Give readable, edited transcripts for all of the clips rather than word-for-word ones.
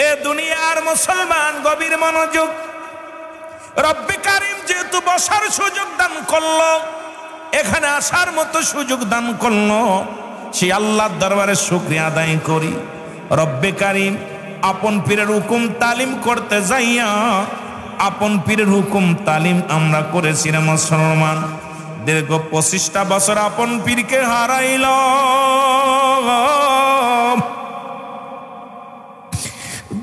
এ দুনিয়ার মুসলমান গভীর মনোযোগ। রব্বে কারীম যেহেতু বসার সুযোগ দান করলো, এখানে আসার মতো সুযোগ দান করলো, সেই আল্লাহর দরবারে শুকরিয়া আদায় করি। রব্বে কারীম আপন পীরের হুকুম তালিম করতে যাইয়া আপন পীরের হুকুম তালিম আমরা করেছি রে মুসলমান। দীর্ঘ 25টা বছর আপন পীরকে হারাইল।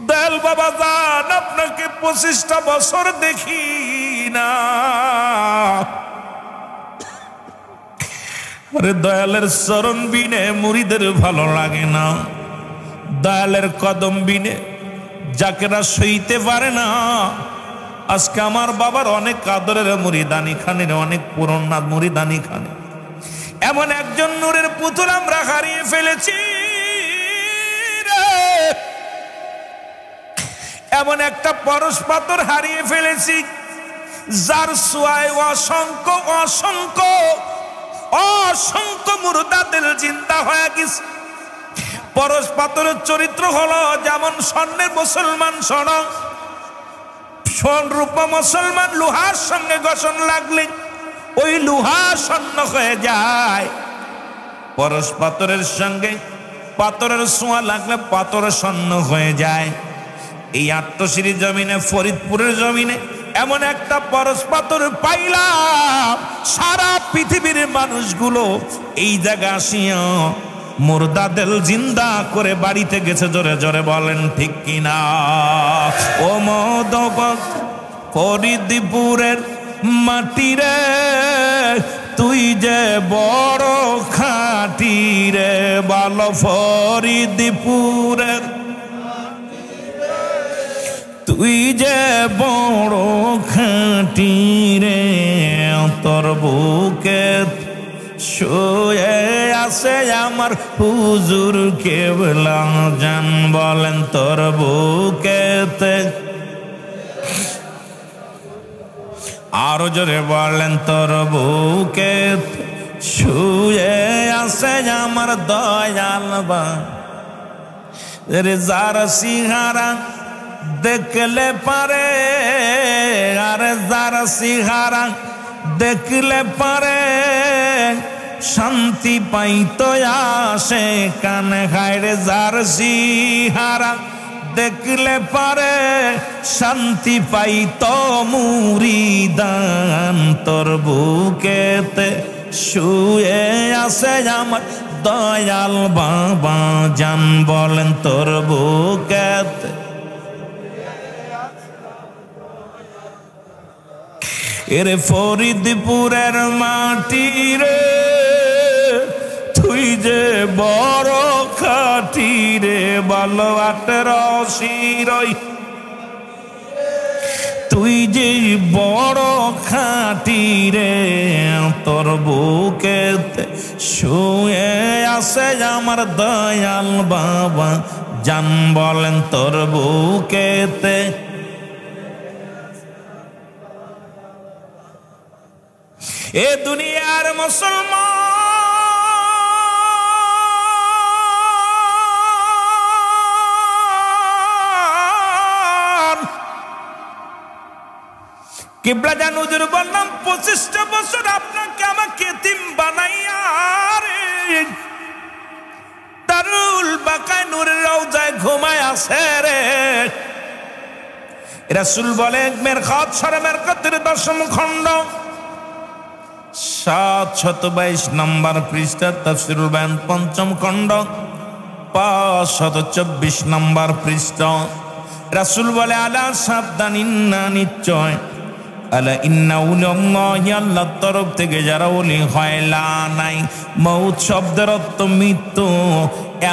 দয়াল বাবা জান, আপনাকে 25টা বছর দেখি না। আরে দয়ালের চরণ বিনে মুরিদের ভালো লাগে না, দয়ালের কদম বিনে যাকেরা সইতে পারে না। আজকে আমার বাবার অনেক আদরের মুরিদানি খানের, অনেক পুরনা মুরিদানি খানে, এমন একজন নূরের পুতুল আমরা হারিয়ে ফেলেছি। এমন একটা পরশ পাথর হারিয়ে ফেলেছি, যার ছোঁয়ায় অসংখ্য অসংখ্য অসংখ্য মুর্দাদের জিন্দা হয়ে গেছে। পরশ পাথরের চরিত্র হলো যেমন স্বর্ণের মুসলমান স্বর্ণ, স্বর্ণরূপা মুসলমান লোহার সঙ্গে ঘষণ লাগলে ওই লোহা স্বর্ণ হয়ে যায়। পরশ পাথরের সঙ্গে পাথরের ছোঁয়া লাগলে পাথর স্বর্ণ হয়ে যায়। এই আট্টশিরি জমিনে, ফরিদপুরের জমিনে এমন একটা পরশ পাথর পাইলাম, সারা পৃথিবীর মানুষগুলো এই জায়গা আসিয়া মুর্দাদের জিন্দা করে বাড়িতে গেছে। জোরে জোরে বলেন ঠিক কিনা? ও মদবক ফরিদপুরের মাটি রে, তুই যে বড় খাঁটি রে, বলো ফরিদপুরের তুই যে বড় খাঁটি রে, তোর বুকে শুয়ে আছে আমার হুজুর কেবলা জান। বলেন তোর বুকেতে, আরো জোরে বলেন তোর বুকেতে শুয়ে আছে আমার দয়াল বা। যার সিহারা দেখলে পারে, আরে যার সিহারা দেখলে পারে, শান্তি পাইতো আসে কানে খায়রে। যার সিহারা দেখলে পারে, শান্তি পাইতো মুরিদান। তোর বুকেতে শুয়ে আছে আমার দয়াল বাবা জান। বলেন তোর বুকেতে, এরে ফরিদপুরের মাটি রে, তুই যে বড় খাঁটি রে, বলো 18 তুই যে বড় খাঁটি রে, তোর বুকেতে শুয়ে আছে আমার দয়াল বাবা জান। বলেন তোর বুকেতে, এ দুনিয়ার মুসলমান কিবলা জান হুজুর বললাম 25টা বছর আপনাকে আমাকে এতিম বানাইয়া রে দারুল বাকায় নূরের রওজায় ঘুমায় আছে রে। রাসূল বলে মেরকাত সূরা মেরকাতের 10ম খণ্ড 722 নম্বর পৃষ্ঠা, তাফসীরুল বায়ান 5ম খণ্ড 524 নম্বর পৃষ্ঠা। রাসূল বলে আলা সাবধান, ইন্না নিশ্চয়, আলা ইন্না উলিয়াল্লাহি আল্লাহর তরফ থেকে যারা ওলি হয়, লা নাই মউত শব্দের অর্থ মৃত্যু।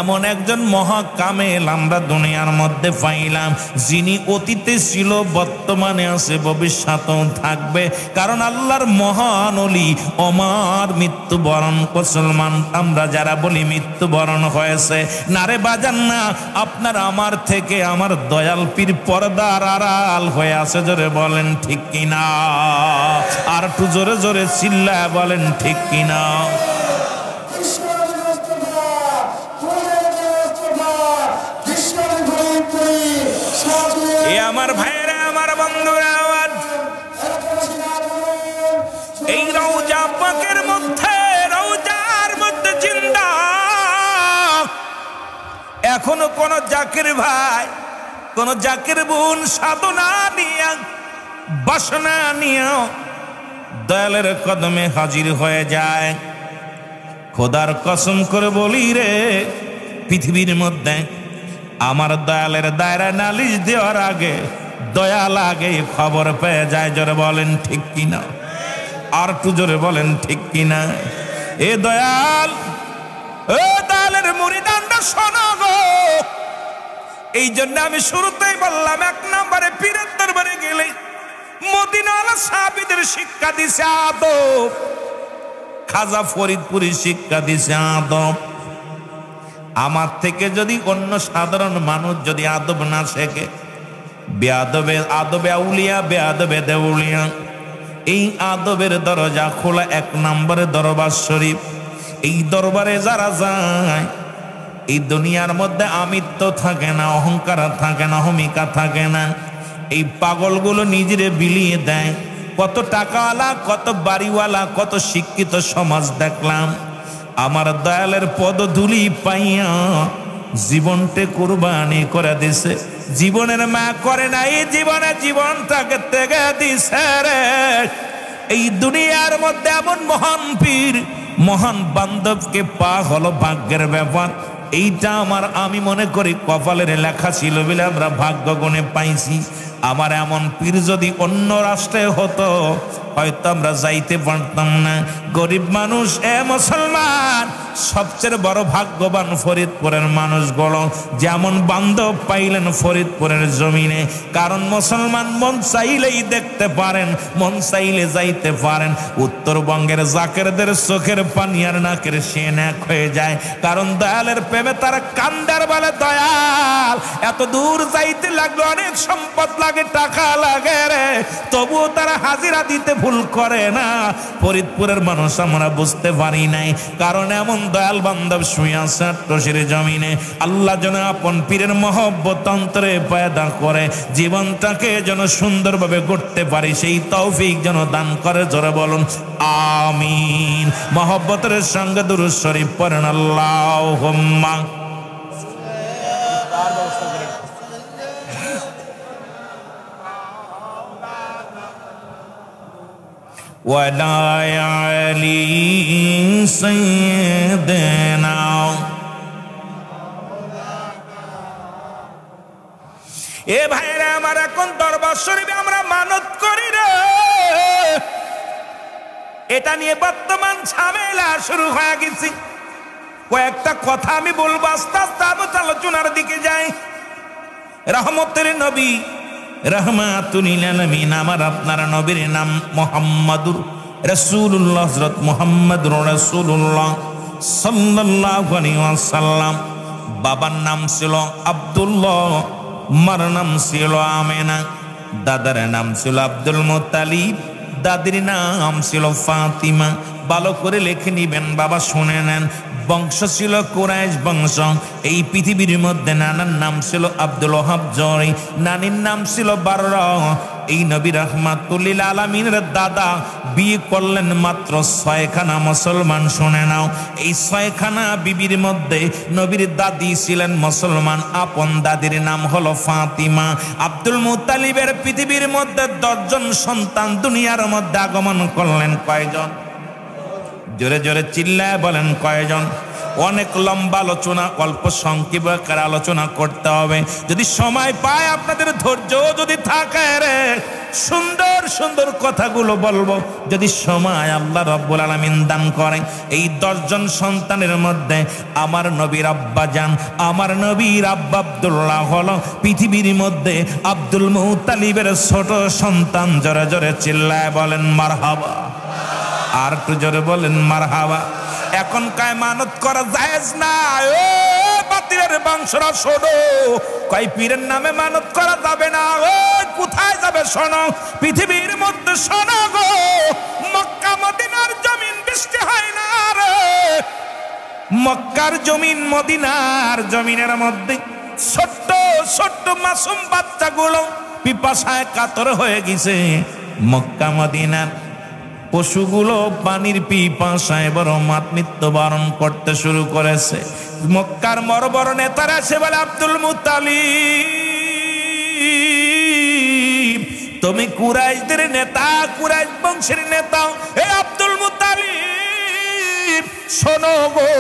এমন একজন মহাকামেল আমরা দুনিয়ার মধ্যে পাইলাম, যিনি অতীতে ছিল, বর্তমানে আছে, ভবিষ্যতেও থাকবে। কারণ আল্লাহর মহান ওলি অমর মৃত্যুবরণ। মুসলমান আমরা যারা বলি মৃত্যুবরণ হয়েছে, না রে বাজান না, আপনার আমার থেকে আমার দয়াল পীর পর্দার আড়াল হয়ে আছে। জোরে বলেন ঠিক কিনা? আর একটু জোরে জোরে চিল্লায় বলেন ঠিক কিনা? আমার ভাইরা, আমার বন্ধুরা, এই রওজা পাকের মধ্যে, রওজার মধ্যে জিন্দা এখনো কোন জাকির ভাই, কোন জাকির বোন সাধনা নিয়ে, বাসনা নিয়ে দয়ালের কদমে হাজির হয়ে যায়। খোদার কসম করে বলি রে, পৃথিবীর মধ্যে আমার দয়ালের দায়রা নালিশ দেওয়ার আগে দয়াল আগে খবর পেয়ে যায়। জোরে বলেন ঠিক কিনা? আর একটু জোরে বলেন ঠিক কিনা? এ দয়াল, ও দয়ালের মুরিদানরা শোনো গো। এই জন্য আমি শুরুতেই বললাম, এক নম্বরে পীরের দরবারে গেলে মদিনাওয়ালা সাহাবীদের শিক্ষা দিছে আদব, খাজা ফরিদপুরি শিক্ষা দিছে আদব। আমার থেকে যদি অন্য সাধারণ মানুষ যদি আদব না শেখে, বেয়াদবে আদবে আউলিয়া, বেয়াদবে দেউলিয়া। এই আদবের দরজা খোলা এক নম্বরে দরবার শরীফ। এই দরবারে যারা যায়, এই দুনিয়ার মধ্যে আমিত্ব থাকে না, অহংকার থাকে না, অহমিকা থাকে না। এই পাগলগুলো নিজেরে বিলিয়ে দেয়। কত টাকাওয়ালা, কত বাড়িওয়ালা, কত শিক্ষিত সমাজ দেখলাম, আমার দয়ালের পদধূলি পাইয়া জীবনটা কুরবানি করে দিছে। জীবনের মা করে না, এই জীবনে জীবনটাকে ত্যাগে দিছে রে। এই দুনিয়ার মধ্যে এমন মহান পীর, মহান বান্ধবকে পা হলো ভাগ্যের ব্যাপার। এইটা আমার, আমি মনে করি কপালের লেখা ছিল বলে আমরা ভাগ্য গুণে পাইছি। আমার এমন পীর যদি অন্য রাষ্ট্রে হতো, হয়তো আমরা যাইতে পারতাম না। গরিব মানুষ, এ মুসলমান, সবচেয়ে বড় ভাগ্যবান ফরিদপুরের মানুষগুলো। যেমন বান্ধব পাইলেন ফরিদপুরের জমিনে, কারণ মুসলমান মন চাইলেই দেখতে পারেন, মন চাইলে যাইতে পারেন। উত্তরবঙ্গের জাকেরদের চোখের পানি আর নাকের সেন এক হয়ে যায়, কারণ দয়ালের প্রেমে তারা কান্দার বলে, দয়াল এত দূর যাইতে লাগলো, অনেক সম্পদ লাগে, টাকা লাগে রে, তবুও তারা হাজিরা দিতে ভুল করে না। ফরিদপুরের মানুষ আমরা বুঝতে পারি নাই, কারণ এমন দয়াল বান্ধব শুয়ে আছে আট্টশির জমিনে। আল্লাহ যেন আপন পীরের মহব্বত অন্তরে পয়দা করে জীবনটাকে যেন সুন্দরভাবে গড়তে পারি, সেই তৌফিক যেন দান করে। জোরে বলুন আমিন। মহব্বতের সঙ্গে দুরূদ শরীফ পড়েন আল্লাহুম্মা। ওয়ালা আলী সাইয়্যিদিনা। এ ভাইরা আমার, এখন দরবার শরীফে আমরা মানত করি রে, এটা নিয়ে বর্তমান ঝামেলা শুরু হয়ে গেছে। কয়েকটা কথা আমি বলবো, আস্তে আস্তে আলোচনার দিকে যাই। রহমতের নবী, রাহমাতুল লিল আলামিন, আমার আপনার নবীর নাম মুহাম্মাদুর রাসূলুল্লাহ, হযরত মুহাম্মদুর রাসূলুল্লাহ সাল্লাল্লাহু আলাইহি ওয়াসাল্লাম। বাবার নাম ছিল আব্দুল্লাহ, মার নাম ছিল আমেনা, দাদার নাম ছিল আব্দুল মুত্তালিব, দাদির নাম ছিল ফাতিমা। ভালো করে লিখে নিবেন বাবা, শুনে নেন। বংশ ছিল কুরাইশ বংশ। এই পৃথিবীর মধ্যে নানার নাম ছিল আব্দুল ওহাব জরি, নানির নাম ছিল বাররা। এই নবী রাহমাতুল লিল আলামিনের দাদা বিয়ে করলেন মাত্র 6খানা মুসলমান। শুনে নাও, এই 6খানা বিবির মধ্যে নবীর দাদি ছিলেন মুসলমান, আপন দাদির নাম হলো ফাতিমা। আব্দুল মুত্তালিবের পৃথিবীর মধ্যে 10 জন সন্তান দুনিয়ার মধ্যে আগমন করলেন। কয়জন? জোরে জোরে চিল্লায় বলেন কয়জন? অনেক লম্বা আলোচনা, অল্প সংক্ষেপ আকারে আলোচনা করতে হবে। যদি সময় পায়, আপনাদের ধৈর্য যদি থাকে রে, সুন্দর সুন্দর কথাগুলো বলবো যদি সময় আল্লাহ রাব্বুল আলামিন দান করে। এই 10 জন সন্তানের মধ্যে আমার নবীর আব্বা জান, আমার নবীর আব্বা আব্দুল্লাহ হলো পৃথিবীর মধ্যে আব্দুল মুত্তালিবের ছোট সন্তান। জোরে জোরে চিল্লায় বলেন মারহাবা। আর একটু জোরে বলেন মারহাবা। এখন কায় মানত করা জায়েজ না, ও বাতিলের বংশরা শোনো, কয় পীরের নামে মানত করা যাবে না। ও কোথায় যাবে শোনো, পৃথিবীর মধ্যে শোনো গো, মক্কা মদিনার জমিন বৃষ্টি হয় না রে। মক্কার জমিন, মদিনার জমিনের মধ্যে ছোট্ট ছোট্ট মাসুম বাচ্চাগুলো পিপাসায় কাতর হয়ে গেছে। মক্কা মদিনার পশুগুলো পানির পিপাসায় বড় মৃত্যুবরণ করতে শুরু করেছে। মক্কার বড় বড় নেতারা এসে বলে, আব্দুল মুত্তালিব তুমি কুরাইশদের নেতা, কুরাইশ বংশের নেতা, হে আব্দুল মুত্তালিব শোনো গো,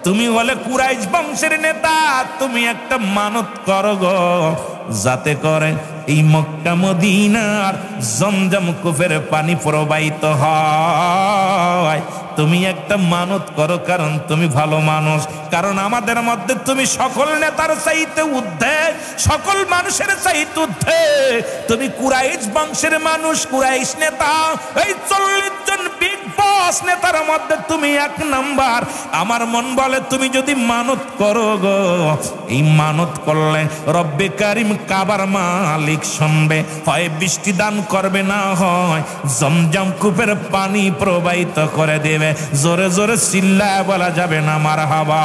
তুমি হলে কুরাইশ বংশের নেতা, তুমি একটা মানত করো গো, যাতে করে এই মক্কা মদিনার জমজম কূপের পানি প্রবাহিত হয়। তুমি একটা মানত করো, কারণ তুমি ভালো মানুষ, কারণ আমাদের মধ্যে তুমি সকল নেতার চাইতে ঊর্ধ্বে, সকল মানুষের চাইতে ঊর্ধ্বে। তুমি কুরাইশ বংশের মানুষ, কুরাইশ নেতা, এই 40 জন বিগ বস নেতার মধ্যে তুমি 1 নাম্বার। আমার মন বলে তুমি যদি মানত করো গো, এই মানত করলে রব্বে কারিম কাবার মালিক শুনবে, হয় বৃষ্টি দান করবে, না হয় জমজম কূপের পানি প্রবাহিত করে দেবে। জোরে জোরে চিল্লায় বলা যাবে না মারহাবা?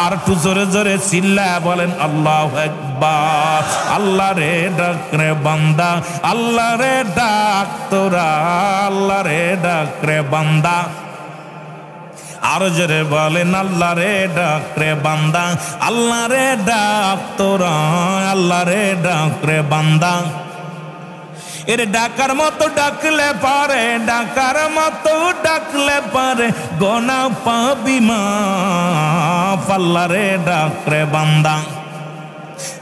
আর একটু জোরে জোরে চিল্লায় বলেন আল্লাহু আকবার। আল্লাহ রে ডাক রে বান্দা, আল্লাহ রে ডাক তোরা, আল্লাহ রে ডাক রে বান্দা। আর জোরে বলেন আল্লাহ রে ডাক রে বান্দা, আল্লাহ রে ডাক তোরা, আল্লাহ রে ডাক রে বান্দা। এর ডাকার মতো ডাকলে পারে, ডাকার মতো ডাকলে পারে, গোনা পাবি মাফ, আল্লাহ রে ডাক রে বান্দা।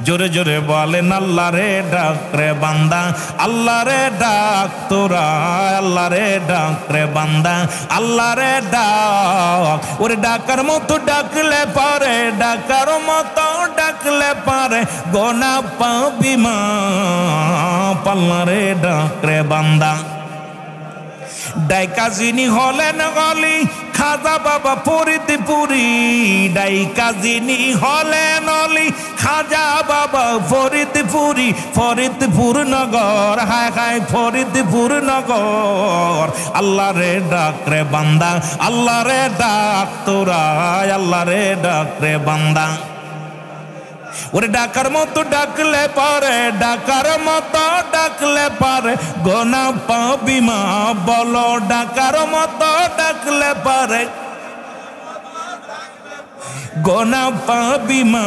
জোরে জোরে বলেন আল্লাহ রে ডাক রে বান্দা, আল্লাহ রে ডাক তোরা, আল্লাহ রে ডাক রে বান্দা, আল্লাহ রে ডাক। ওরে ডাকার মতো ডাকলে পারে, ডাকার মতো ডাকলে পারে, গোনা পাবি মাফ, আল্লাহ রে ডাক রে বান্দা। ডাইকা যিনি হলেন গলি খাজা বাবা ফরিদপুরি, ডাইকা যিনি হলেন অলি খাজা বাবা ফরিদপুরি, ফরিদপুর নগর, হায় হায় ফরিদপুর নগর। আল্লাহ রে ডাক রে বান্দা, আল্লাহ রে ডাক তোরা, আল্লাহ রে ডাক রে বান্দা। ওরে ডাকার মতো ডাকলে পারে, ডাকার মতো ডাকলে পারে, গোনা পাবি মা, বলো ডাকার মতো ডাকলে পারে, গোনা পাবি মা,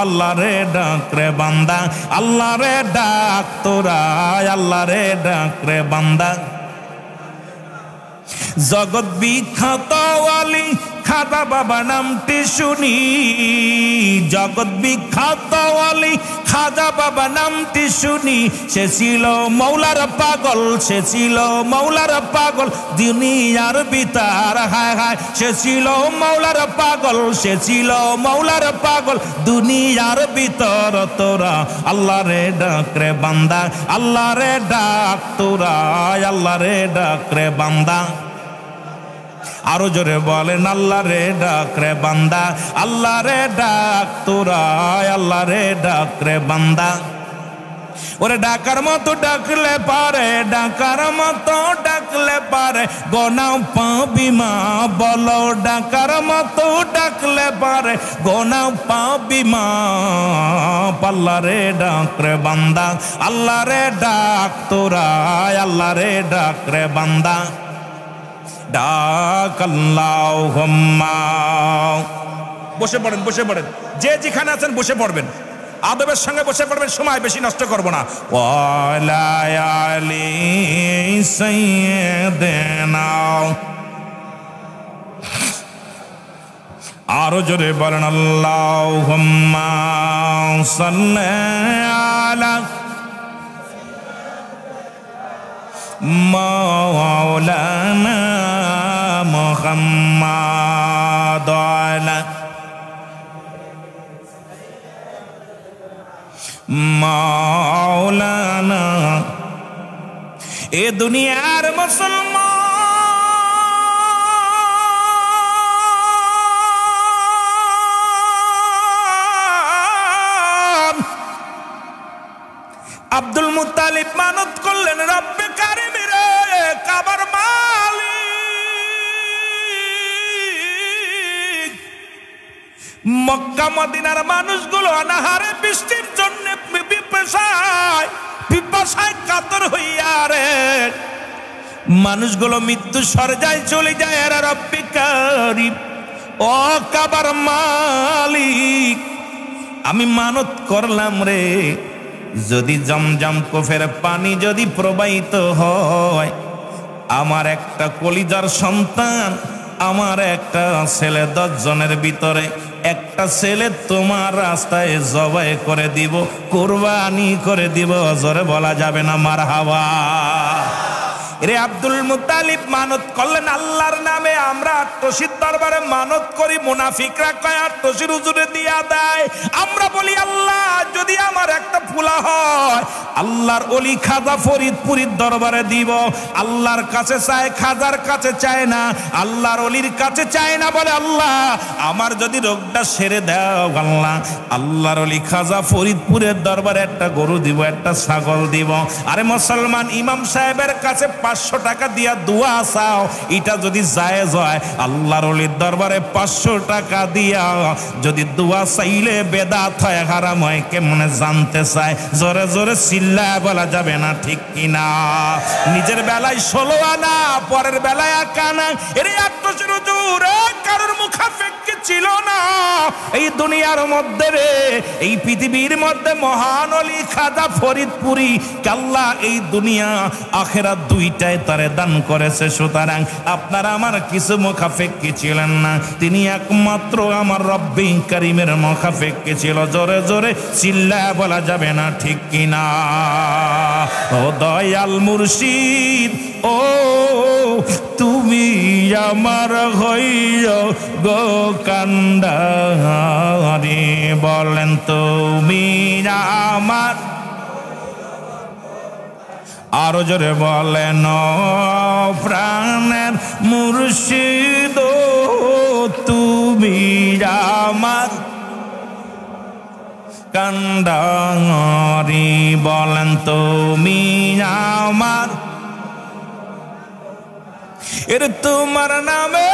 আল্লাহ রে ডাক রে বান্দা, আল্লাহ রে ডাক তোরা, আল্লাহ রে ডাক রে বান্দা। জগৎ বিখ্যাত ওয়ালি খাজা বাবা নামটি শুনি, জগৎ বিখ্যাত ওয়ালি খাজা বাবা নামটি শুনি। সে ছিল মৌলার পাগল, সে ছিল মৌলার পাগল, দুনিয়ার ভিতর, হায় হায় সে ছিল মৌলার পাগল, সে ছিল মৌলার পাগল, দুনিয়ার ভিতর। তোরা আল্লাহ রে ডাক রে বান্দা, আল্লাহ রে ডাক তোরা, আল্লাহ রে ডাক রে বান্দা। আরো জোরে বলেন আল্লাহ রে ডাক রে বান্দা, আল্লাহ রে ডাক তোরা, আল্লাহ রে ডাক রে বান্দা। ওরে ডাকার মতো ডাকলে পারে, ডাকার মতো ডাকলে পারে, গোনা পাবি মা, বলো ডাকার মতো ডাকলে পারে, গোনা পাবি মা, আল্লাহ রে ডাক রে বান্দা, আল্লাহ রে ডাক তোরা, আল্লাহ রে ডাক রে বান্দা। ডাক আল্লাহুম্মা। বসে পড়েন, বসে পড়েন, যে যেখানে আছেন বসে পড়বেন, আদবের সঙ্গে বসে পড়বেন, সময় বেশি নষ্ট করব না। ওয়ালা আলি সাইয়্যিদিনা, আরো জোরে বলেন আল্লাহুম্মা সাল্লি আলা মাওলানা মুহাম্মাদ আলা মাওলানা। এ দুনিয়ার মুসলমান আব্দুল মুত্তালিব মানত করলেন, রব্বে কারিম রে কাবার মালিক, মক্কা মদিনার মানুষগুলো অনাহারে বৃষ্টির জন্য পিপাসায় কাতর হইয়া রে মানুষগুলো মৃত্যু সরজায় চলে যায়। আর রব্বি কারীম, ও কাবার মালিক, আমি মানত করলাম রে, যদি জমজম কোফের পানি যদি প্রবাহিত হয়, আমার একটা কলিজার সন্তান, আমার একটা ছেলে, 10 জনের ভিতরে একটা ছেলে তোমার রাস্তায় জবাই করে দিব, কুরবানি করে দিব। জোরে বলা যাবে না মারহাবা? রে আব্দুল মুত্তালিব মানত করলেন আল্লাহর নামে, আমরা আট্টসির দরবারে মানত করি, মুনাফিকরা কয় আট্টসির হুজুরে দিয়া দেয়। আমরা বলি আল্লাহ যদি আমার একটা ফুলা হয়, আল্লাহর ওলি খাজা ফরিদপুরীর দরবারে দিব। আল্লাহর কাছে চায়, খাজার কাছে চায় না, আল্লাহর ওলির কাছে চায় না। বলে আল্লাহ আমার যদি রোগটা সেরে দাও আল্লাহ, আল্লাহর ওলি খাজা ফরিদপুরের দরবারে একটা গরু দিব, একটা ছাগল দিব। আরে মুসলমান, ইমাম সাহেবের কাছে 500 টাকা দিয়া দোয়া চাও, এটা যদি জায়েজ হয়, আল্লাহর ওলির দরবারে 500 টাকা দিয়া যদি দোয়া চাইলে বেদাত হয়, হারাম হয়, কেমনে জানতে চায়? জোরে জোরে চিল্লায় বলা যাবে না, ঠিক কিনা? নিজের বেলায় 16 আনা, পরের বেলায় 1 আনা। এর আট্টসির হুজুর কারোর মুখাপেক্ষী ছিল না এই দুনিয়ার মধ্যে রে, এই পৃথিবীর মধ্যে মহান ওলি খাজা ফরিদপুরি আল্লাহ এই দুনিয়া আখিরাত দুইটায় তারে দান করেছে। সুতরাং আপনারা আমার কিছু মুখাপেক্ষী ছিলেন না, তিনি একমাত্র আমার রব্বি কারীমের মুখাপেক্ষী ছিল। জোরে জোরে চিল্লায় বলা যাবে না, ঠিক কিনা? ও দয়াল মুর্শিদ, ও তুমি আমার হইও গো কান্ডারি, বলেন তুমি আমার, আরো জোরে বলেন প্রাণের মুর্শিদ, তুমি আমার কান্ডারি, বলেন তুমি আমার। এর তোমার নামে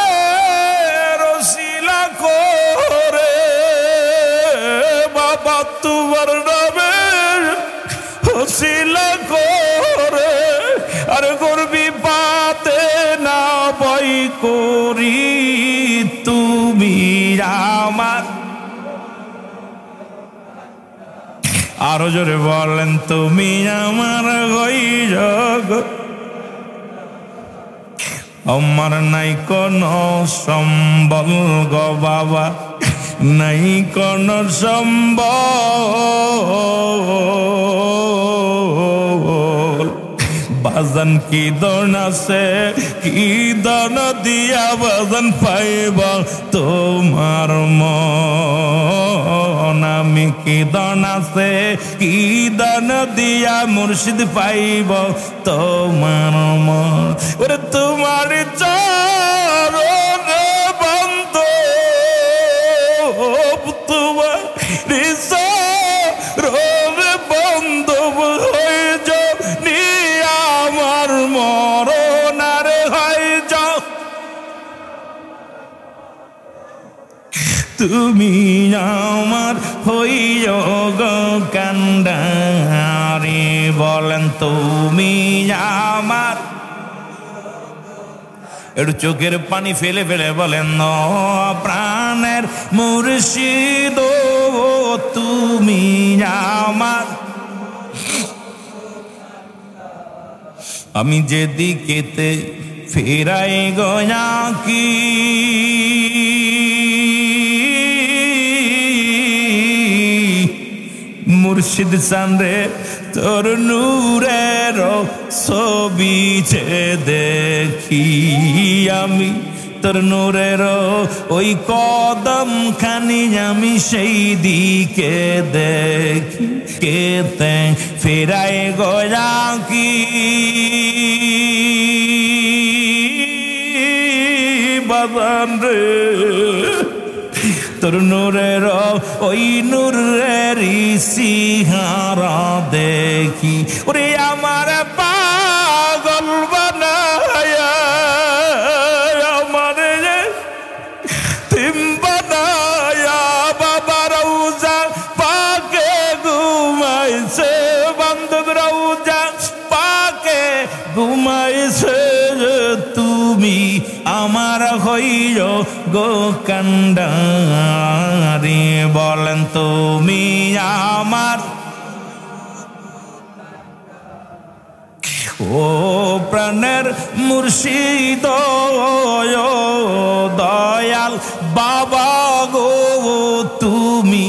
রসিলা করে বাবা, তোমার নামে রসিলা করে, আর করবি পাতে না বই করি, তুমি আমার। আরো জোরে বলেন তুমি আমার হই জগ, আমার নাই কোনো সম্বল গো বাবা, নাই কোনো সম্বল। বাজান কি দন আছে, কি দন দিয়া বাজান পাইব তোমার মন, আমি কি দন আছে, কি দন দিয়া মুর্শিদ পাইব তোমার মন। ওরে তোমার চরণে বন্ধ, তোমার চরণে বন্ধ হয়ে যাও, আমার মরণ আর হয়ে যাও, তুমি আমার হইও গো কান্ডারি, বলেন তুমি আমার। একটু চোখের পানি ফেলে ফেলে বলেন প্রাণের মুর্শিদ, তুমি আমার। আমি যেদিকেতে ফেরাই গয়া কি মুর্শিদ চান্দে তোর নূরের ছবি যে দেখি, আমি তোর নূরের ওই কদম খানি আমি সেই দিকে দেখি, কেতে ফেরাই গয়া কি বাবান রে, তোর নূরের ওই নূরের সিহারা দেখি। ওরে আমার পাগল বানায়া, আমার তিম বানায়া, বাবা রওজা পাকে ঘুমাইছে আমার হইল গো কান্ডারি বলেন তুমি আমার ও প্রাণের মুর্শিদ দয়াল বাবা গো তুমি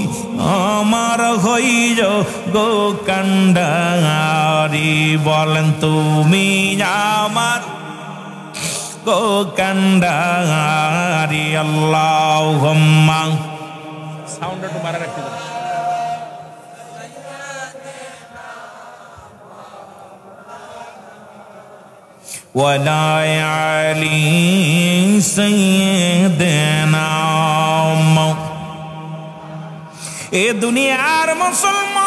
আমার হইল গো কান্ডারি বলেন তুমি আমার গো কান্ডারি আল্লাহুম্মা সাউন্ডটা একটু বাড়া রাখতে হবে ওয়ালা আলি সাইয়্যিদিনা এ দুনিয়ার মুসলমান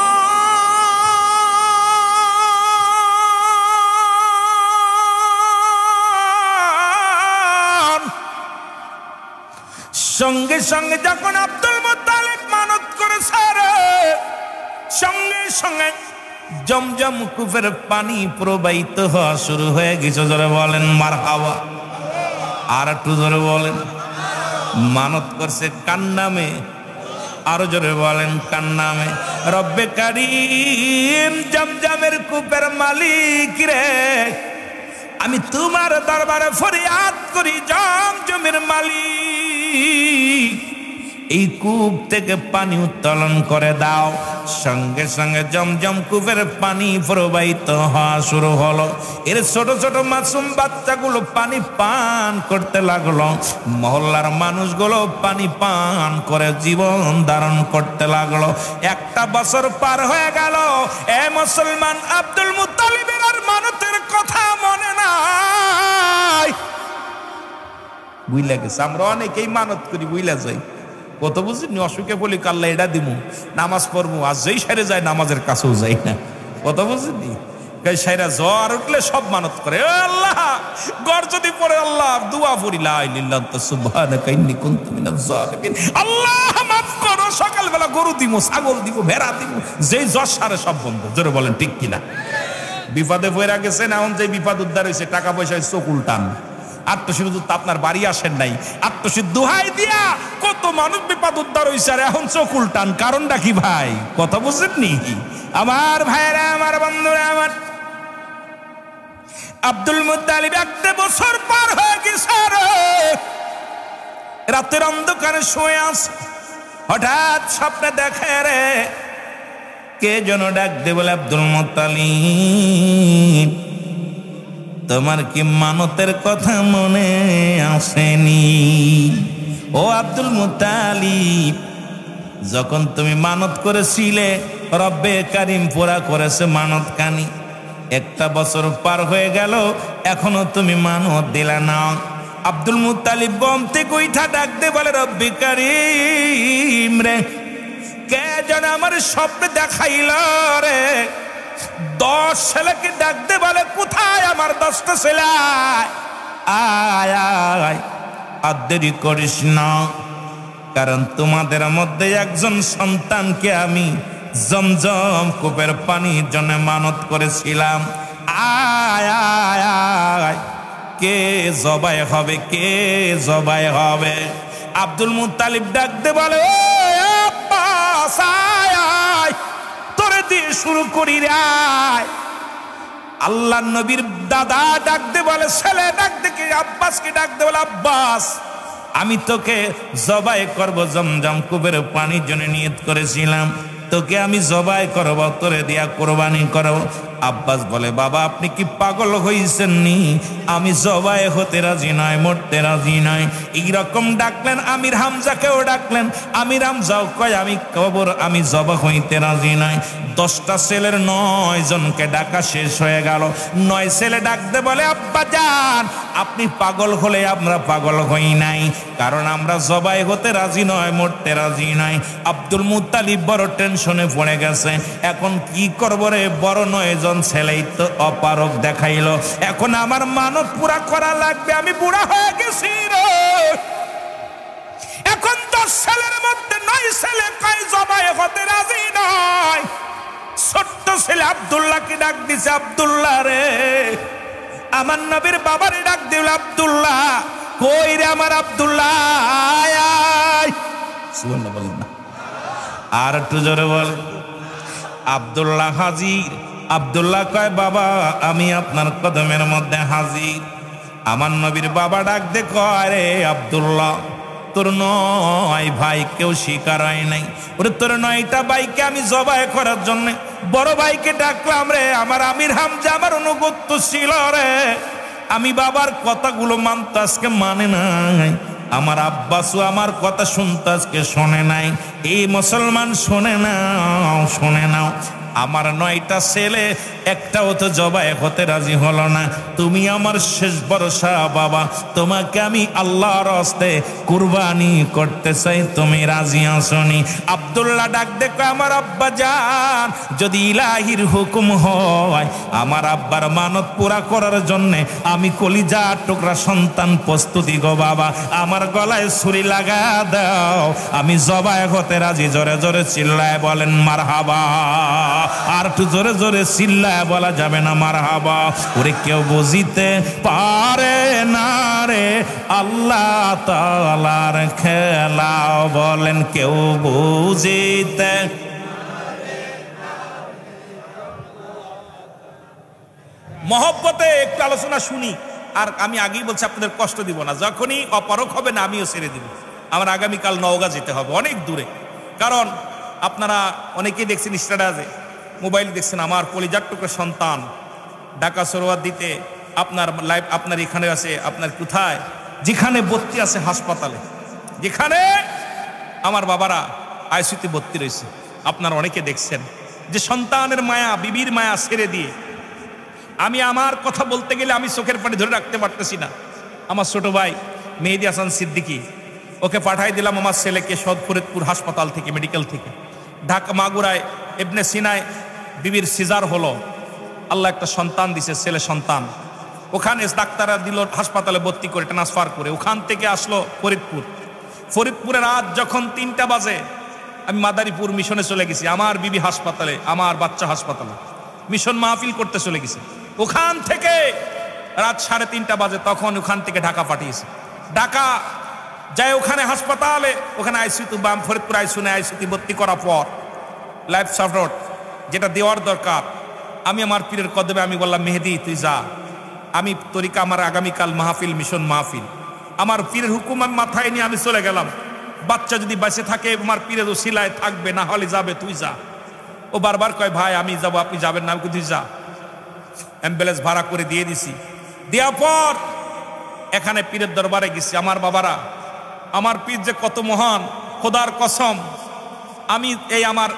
সঙ্গে সঙ্গে যখন আব্দুল মুত্তালিব মানত করেছে সঙ্গে সঙ্গে জমজম কূপের পানি প্রবাহিত হওয়া শুরু হয়ে গেছে জোরে বলেন মারহাবা আর একটু জোরে বলেন মানত করছে কার নামে আরো জোরে বলেন কার নামে রব্বে কারীম জমজমের কূপের মালিক রে আমি তোমার দরবারে ফরিয়াদ করি জমজমের মালিক এই কূপ থেকে পানি উত্তোলন করে দাও সঙ্গে সঙ্গে জমজম কূপের পানি প্রবাহিত হওয়া শুরু হলো এর ছোট ছোট মাসুম বাচ্চাগুলো পানি পান করতে লাগলো মহল্লার মানুষগুলো পানি পান করে জীবন ধারণ করতে লাগলো একটা বছর পার হয়ে গেল এ মুসলমান আব্দুল মুত্তালিবের আর মানতের কথা মনে নাই বুঝলা গেছে আমরা অনেকেই মানত করি বুঝলা যাই কত বুঝিনি অসুখে বলি কাল্লা এটা দিমু নামাজ পড়বো আর যেই সাইরে যায় নামাজের কাছেও যাই না কত বুঝিনি সাইরা জ্বর উঠলে সব মানত করে আল্লাহ গড় যদি পড়ে আল্লাহ দুয়া পড়ি লা ইলাহা ইল্লাল্লাহ সুবহানাকা ইন্নী কুনতু মিনাজ জালিমিন আল্লাহ মাফ করো সকালবেলা গরু দিব ছাগল দিব ভেড়া দিব যেই জ্বর সারে সব বন্ধ জোরে বলেন ঠিক কিনা বিপদে পড়ে গেছেন এখন যে বিপদ উদ্ধার হয়েছে টাকা পয়সায় চোখ উল্টান আত্মসিদ্ধ আপনার বাড়ি আসেন নাই আত্মসিদ্ধ দোহাই দিয়া কত মানুষ বিপদ উদ্ধার হইছে আর এখন চোখ উল্টান কারণটা কি ভাই কথা বুঝেননি আমার ভাইরা আমার বন্ধুরা আমার আব্দুল মুত্তালিব একটা বছর পার হয়ে গেছে রাতের অন্ধকারে শুয়ে আছে হঠাৎ স্বপ্নে দেখে রে কে যেন ডাক দে বলে আব্দুল মুত্তালিব তোমার কি মানতের কথা মনে আসেনি ও আব্দুল মুত্তালিব যখন তুমি মানত করেছিলে রব্বে কারীম পুরা করেছে মানত কানি একটা বছর পার হয়ে গেল এখনো তুমি মানত দিলা না আব্দুল মুত্তালিব বমতে কইঠা ডাক দে বলে রব্বে কারীম রে কে যেন আমার স্বপ্নে দেখাইল রে 10 ছেলেকে ডাকতে বলে কোথায় আমার 10টা ছেলে আয় আয় আর দেরি করিস না কারণ তোমাদের মধ্যে একজন সন্তানকে আমি জমজম কূপের পানির জন্য মানত করেছিলাম আয় আয় আয় কে জবাই হবে কে জবাই হবে আব্দুল মুত্তালিব ডাকতে বলে ও আব্বাস আয় আয় তোরে দিয়ে শুরু করি রে আল্লাহ নবীর দাদা ডাকতে বলে ছেলে ডাকতে কি আব্বাসকে ডাকতে বলে আব্বাস আমি তোকে জবাই করব জমজম কূপের পানির জন্য নিয়ত করেছিলাম তোকে আমি জবাই করব তোরে দিয়া কুরবানি করব আব্বাস বলে বাবা আপনি কি পাগল হইছেন নি আমি জবাই হতে রাজি নয় মরতে রাজি নয় এইরকম ডাকলেন আমির হামজাকেও ডাকলেন আমির হামজাও কয় আমি কবর আমি জবা হইতে রাজি নয় 10টা ছেলের 9 জনকে ডাকা শেষ হয়ে গেল 9 ছেলে ডাকতে বলে আব্বা জান আপনি পাগল হলে আমরা পাগল হই নাই কারণ আমরা জবাই হতে রাজি নয় মরতে রাজি নয় আব্দুল মুত্তালিব বড় টেনশনে পড়ে গেছে এখন কি করব রে বড় 9 জন ছেলেই তো অপারক দেখাইলো এখন আমার মানত পুরা করা লাগবে আমি বুড়া হয়ে গেছি রে এখন 10 ছেলের মধ্যে 9 ছেলে কয় জবাই হতে রাজি নয় ছোট্ট ছেলে আব্দুল্লাহকে ডাক দিছে আব্দুল্লাহ রে আমার নবীর বাবারে ডাক দিল আব্দুল্লাহ কই রে আমার আব্দুল্লাহ, সুবহানাল্লাহ বলেন না, আর একটু জোরে বল। আব্দুল্লাহ হাজির। আব্দুল্লাহ কয় বাবা আমি আপনার কদমের মধ্যে হাজির। আমার নবীর বাবা ডাক দে কয় রে আব্দুল্লাহ, তোর 9 ভাই কেউ শিকার হয় নাই, ওরে তোর 9টা ভাইকে আমি জবাই করার জন্য বড় ভাইকে ডাকলাম রে। আমার আমির হামজা আমার অনুগত্য ছিল রে, আমি বাবার কথাগুলো মানতে আজকে মানে নাই, আমার আব্বাসও আমার কথা শুনতে আজকে শোনে নাই। এই মুসলমান শোনে নাও, শোনে নাও, আমার 9টা ছেলে একটাও তো জবাই হতে রাজি হলো না। তুমি আমার শেষ ভরসা বাবা, তোমাকে আমি আল্লাহর হস্তে কুরবানি করতে চাই, তুমি রাজি আসনি? আব্দুল্লাহ ডাক দেখো আমার আব্বা জান, যদি ইলাহির হুকুম হয় আমার আব্বার মানত পুরা করার জন্য আমি কলিজার টুকরা সন্তান প্রস্তুতি গো বাবা, আমার গলায় ছুরি লাগা দাও, আমি জবাই হতে রাজি। জোরে জোরে চিল্লায় বলেন মারহাবা। আর একটু জোরে জোরে চিল্লায় বলা যাবে না মারহাবা? ওরে কেউ বুঝিতে পারে না রে আল্লাহ তাআলার খেলা, বলেন কেউ বুঝিতে। মহব্বতে একটু আলোচনা শুনি, আর আমি আগেই বলছি আপনাদের কষ্ট দিব না, যখনই অপারক হবে না আমিও ছেড়ে দিব। আমার আগামীকাল নওগাঁ যেতে হবে, অনেক দূরে। কারণ আপনারা অনেকেই দেখছেন স্ট্যাটাসে, মোবাইল দেখছেন, আমার কলিজার টুকরা সন্তান ঢাকা সরোয়ার দিতে আপনার লাইভ আপনার এখানে আছে, আপনার কোথায় যেখানে ভর্তি আছে হাসপাতালে, যেখানে আমার বাবারা আইসিইউতে ভর্তি রয়েছে, আপনারা অনেকে দেখছেন যে সন্তানের মায়া বিবির মায়া ছেড়ে দিয়ে আমি আমার কথা বলতে গেলে আমি চোখের পানি ধরে রাখতে পারতেছি না। আমার ছোট ভাই মেহেদি হাসান সিদ্দিকী, ওকে পাঠাই দিলাম আমার ছেলেকে ফরিদপুর হাসপাতাল থেকে, মেডিকেল থেকে। ঢাকা মাগুরায় ইবনে সিনায় বিবির সিজার হলো, আল্লাহ একটা সন্তান দিছে, ছেলে সন্তান। ওখানে ডাক্তাররা দিল হাসপাতালে ভর্তি করে ট্রান্সফার করে, ওখান থেকে আসলো ফরিদপুরে রাত যখন 3টা বাজে আমি মাদারীপুর মিশনে চলে গেছি, আমার বিবি হাসপাতালে, আমার বাচ্চা হাসপাতালে, মিশন মাহফিল করতে চলে গেছি। ওখান থেকে রাত 3:30 বাজে তখন ওখান থেকে ঢাকা পাঠিয়েছে। ঢাকা যাই ওখানে হাসপাতালে, ওখানে আইসিইউতে ফরিদপুর আইসিইউতে ভর্তি করার পর লাইফ সাপোর্ট যেটা দেওয়ার দরকার, আমি আমার পীরের কদমে আমি বললাম মেহেদি তুই যা, আমি তরিকা আমার আগামীকাল মাহফিল, মিশন মাহফিল, আমার পীরের হুকুম আমি মাথায় নিয়ে আমি চলে গেলাম। বাচ্চা যদি বেঁচে থাকে আমার পীরের ওসিলায় থাকবে, না হলে যাবে, তুই যা। ও বারবার কয় ভাই আমি যাব, আপনি যাবেন না, তুই যা। অ্যাম্বুলেন্স ভাড়া করে দিয়ে দিছি। দেওয়ার পর এখানে পীরের দরবারে গেছি। আমার বাবারা, আমার পীর যে কত মহান, খোদার কসম। আমি এই আমার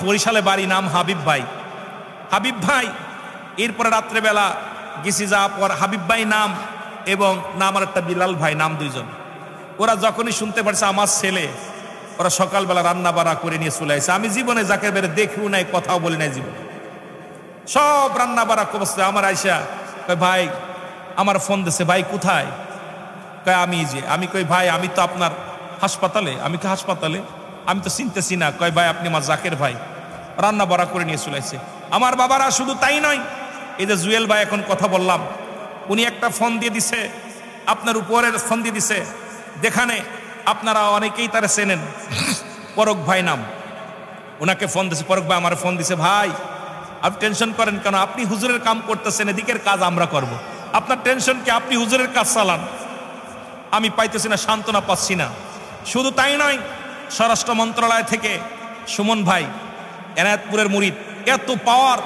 বরিশালে বাড়ি, নাম হাবিব ভাই। এরপরে রাত্রেবেলা গেছি, যাওয়ার পর হাবিব ভাই নাম এবং নাম আর একটা বিলাল ভাই নাম, 2 জন। ওরা যখনই শুনতে পারছে আমার ছেলে, ওরা সকালবেলা রান্না বাড়া করে নিয়ে চলে আসছে। আমি জীবনে যাকে বেড়ে দেখিও নাই, কথাও বলি নাই জীবনে, সব রান্না বাড়া করছে। আমার আয়সা কই ভাই, আমার ফোন দিছে, ভাই কোথায়? কয় আমি যে। আমি কই ভাই আমি তো আপনার হাসপাতালে। আমি কি হাসপাতালে? আমি তো চিনতেছি না। কয় ভাই আপনি আমার জাকের ভাই, রান্না বাড়া করে নিয়ে চলে আসছে। আমার বাবারা শুধু তাই নয়, এই যে জুয়েল ভাই এখন কথা বললাম, উনি একটা ফোন দিয়ে দিছে, আপনার উপরের ফোন দিয়ে দিছে, যেখানে আপনারা অনেকেই তারা চেনেন, পরক ভাই নাম, ওনাকে ফোন দিছে। পরক ভাই আমার ফোন দিছে, ভাই আপনি টেনশন করেন কেন? আপনি হুজুরের কাম করতেছেন, এদিকের কাজ আমরা করব, আপনার টেনশন কি? আপনি হুজুরের কাজ চালান। আমি পাইতেছি না, সান্ত্বনা পাচ্ছি না। শুধু তাই নয়, স্বরাষ্ট্র মন্ত্রণালয় থেকে সুমন ভাই, এনায়েতপুরের মুরিদ, এত পাওয়ার,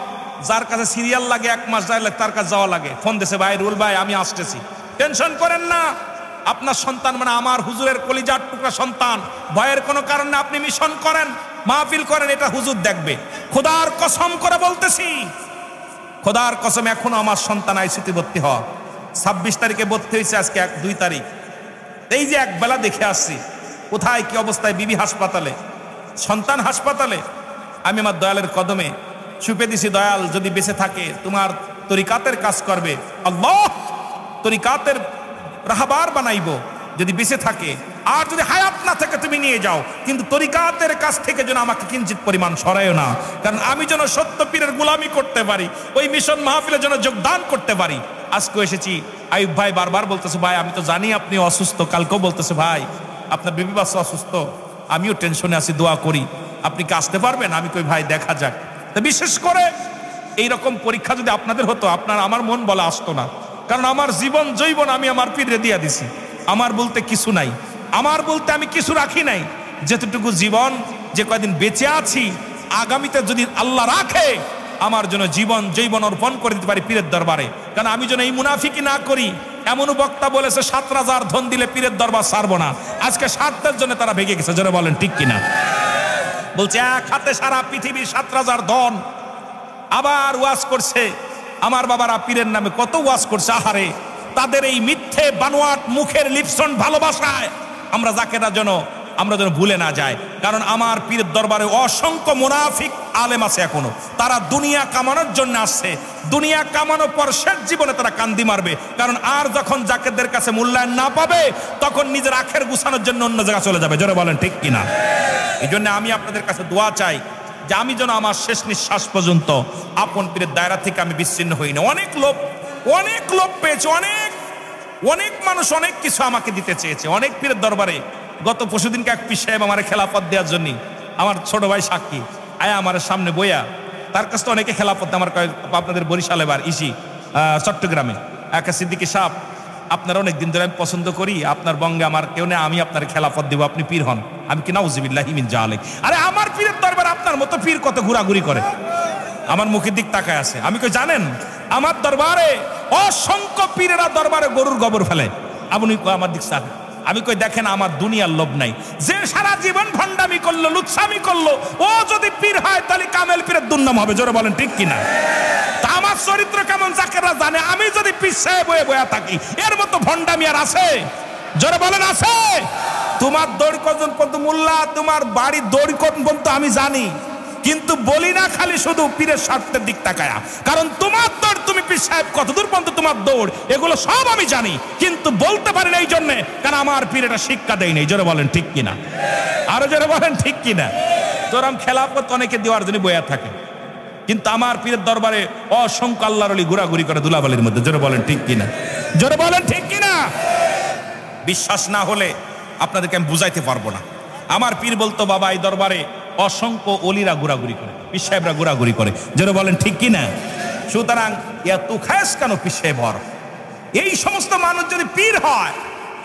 যার কাছে সিরিয়াল লাগে 1 মাস যায় তার কাছে যাওয়া লাগে, ফোন দিছে, ভাই রুল ভাই আমি আসতেছি, টেনশন করেন না, আপনার সন্তান মানে আমার হুজুরের কলিজার টুকরা সন্তান, ভয়ের কোনো কারণ না, আপনি মিশন করেন, মাহফিল করেন, এটা হুজুর দেখবে। খোদার কসম করে বলতেছি, খোদার কসম, এখনো আমার সন্তান আইসিইউতে ভর্তি হওয়া, 26 তারিখে ভর্তি হয়েছে, আজকে 2 তারিখ। এই যে একবেলা দেখে আসছি কোথায় কি অবস্থায়, বিবি হাসপাতালে, সন্তান হাসপাতালে। আমি আমার দয়ালের কদমে ছুপে দিছি, দয়াল যদি বেঁচে থাকে তোমার তরিকাতের কাজ করবে, আল্লাহ তরিকাতের রাহবার বানাইব যদি বেঁচে থাকে, আর যদি হায়াত না থাকে তুমি নিয়ে যাও, কিন্তু তরিকাতের কাছ থেকে যেন আমাকে কিঞ্চিত পরিমাণ সরায়ও না, কারণ আমি যেন সত্য পীরের গোলামি করতে পারি, ওই মিশন মাহফিলে যেন যোগদান করতে পারি। আজকে এসেছি। আইয়ুব ভাই বারবার বলতেছে, ভাই আমি তো জানি আপনি অসুস্থ। কালকেও বলতেছে, ভাই আপনার বেবি বাচ্চা অসুস্থ, আমিও টেনশনে আছি, দোয়া করি, আপনি কি আসতে পারবেন? আমি কই ভাই দেখা যাক। তো বিশেষ করে এইরকম পরীক্ষা যদি আপনাদের হতো, আমার মন বলা আসতো না। কারণ আমার জীবন জৈবন আমি আমার পীরে দিয়া দিছি। আমার বলতে কিছু নাই, আমার বলতে আমি কিছু রাখি নাই। যেতটুকু জীবন, যে কয়দিন বেঁচে আছি, আগামীতে যদি আল্লাহ রাখে, আমার জন্য জীবন জৈবন অর্পণ করে দিতে পারি পীরের দরবারে। কারণ আমি যেন এই মুনাফিকি না করি। এমন বক্তা বলেছে 7 রাজার ধন দিলে পীরের দরবার ছাড়বো না। আজকে স্বার্থের জন্য তারা ভেঙে গেছে, যারা বলেন ঠিক কিনা। বলছে এক হাতে সারা পৃথিবীর 7 রাজার ধন, আবার ওয়াজ করছে। আমার বাবারা পীরের নামে কত ওয়াজ করছে। আহারে, তাদের এই মিথ্যে বানোয়াট মুখের লিপসন ভালোবাসায় আমরা যেন ভুলে না যায়। কারণ আমার পীরের দরবারে অসংখ্য মুনাফিক আলেম আছে এখনো। তারা দুনিয়া কামানোর জন্য আসছে। দুনিয়া কামানোর পর শেষ জীবনে তারা কান্দি মারবে। কারণ আর যখন জাকেরদের কাছে মূল্যায়ন না পাবে, তখন নিজের আখের গুছানোর জন্য অন্য জায়গায় চলে যাবে। জোরে বলেন ঠিক কিনা। এই জন্য আমি আপনাদের কাছে দোয়া চাই যে আমি যেন আমার শেষ নিঃশ্বাস পর্যন্ত আপন পীরের দায়রা থেকে আমি বিচ্ছিন্ন হই না। অনেক লোক পেয়েছে, অনেক মানুষ অনেক কিছু আমাকে দিতে চেয়েছে অনেক পীরের দরবারে। গত পরশুদিনকে এক পীর সাহেব আমার খেলাফত দেওয়ার জন্য, আমার ছোট ভাই সাক্ষী, আয়া আমার সামনে বইয়া, তার কাছে তো অনেকে খেলাফত, আমার আপনাদের বরিশালে বার চট্টগ্রামে এক সিদ্দিকী সাহেব, আপনার অনেক দিন ধরে আমি পছন্দ করি, আপনার বঙ্গে আমার কেউ নেই, আমি আপনার খেলাফত দিব, আপনি পীর হন। আমি কি নাউযুবিল্লাহি মিন যালিক। আরে আমার পীরের দরবার আপনার মতো পীর কত ঘোরাঘুরি করে, আমার মুখের দিক তাকায় আছে। আমি কই জানেন, আমার দরবারে অসংখ্য পীরেরা দরবারে গরুর গোবর ফেলে। আপনি আমার দিক চান। আমি কই দেখেন, আমার দুনিয়ার লোভ নাই। যে সারা জীবন ভণ্ডামি করলো, লুচ্ছামি করলো, ও যদি পীর হয় তাহলে কামেল পীরের দুর্নাম হবে। জোরে বলেন ঠিক কিনা। তা আমার চরিত্র কেমন জাকেররা জানে। আমি যদি পীর সাহেব হয়ে বয়া থাকি, এর মতো ভণ্ডামি আর আছে? জোরে বলেন আছে? তোমার দড়ি কজন পর্যন্ত মোল্লা, তোমার বাড়ির দড়ি কজন পর্যন্ত আমি জানি, কিন্তু বলি না খালি শুধু পীরের স্বার্থের দিক তাকায়া। কারণ তোমার দৌড়, তুমি পীর সাহেব কতদূর পর্যন্ত তোমার দৌড়, এগুলো সব আমি জানি, কিন্তু বলতে পারি না এই জন্যে কারণ আমার পীর এটা শিক্ষা দেয় নাই। জোরে বলেন ঠিক কিনা। আরো জোরে বলেন ঠিক কিনা। তোরাম খেলাফত অনেকে দেওয়ার জন্য বইয়া থাকে, কিন্তু আমার পীরের দরবারে অসংখ্য আল্লাহর ওলি ঘোরাঘুরি করে দুলাবালির মধ্যে। জোরে বলেন ঠিক কিনা। জোরে বলেন ঠিক কিনা। বিশ্বাস না হলে আপনাদেরকে আমি বুঝাইতে পারবো না। আমার পীর বলতো, বাবা এই দরবারে অসংখ্য অলিরা ঘোরাঘুরি করে, পীর সাহেবরা ঘোরাঘুরি করে। যেন বলেন ঠিক কিনা। সুতরাং এত খাস কেন পীর সাহেব হওয়ার? এই সমস্ত মানুষ যদি পীর হয়,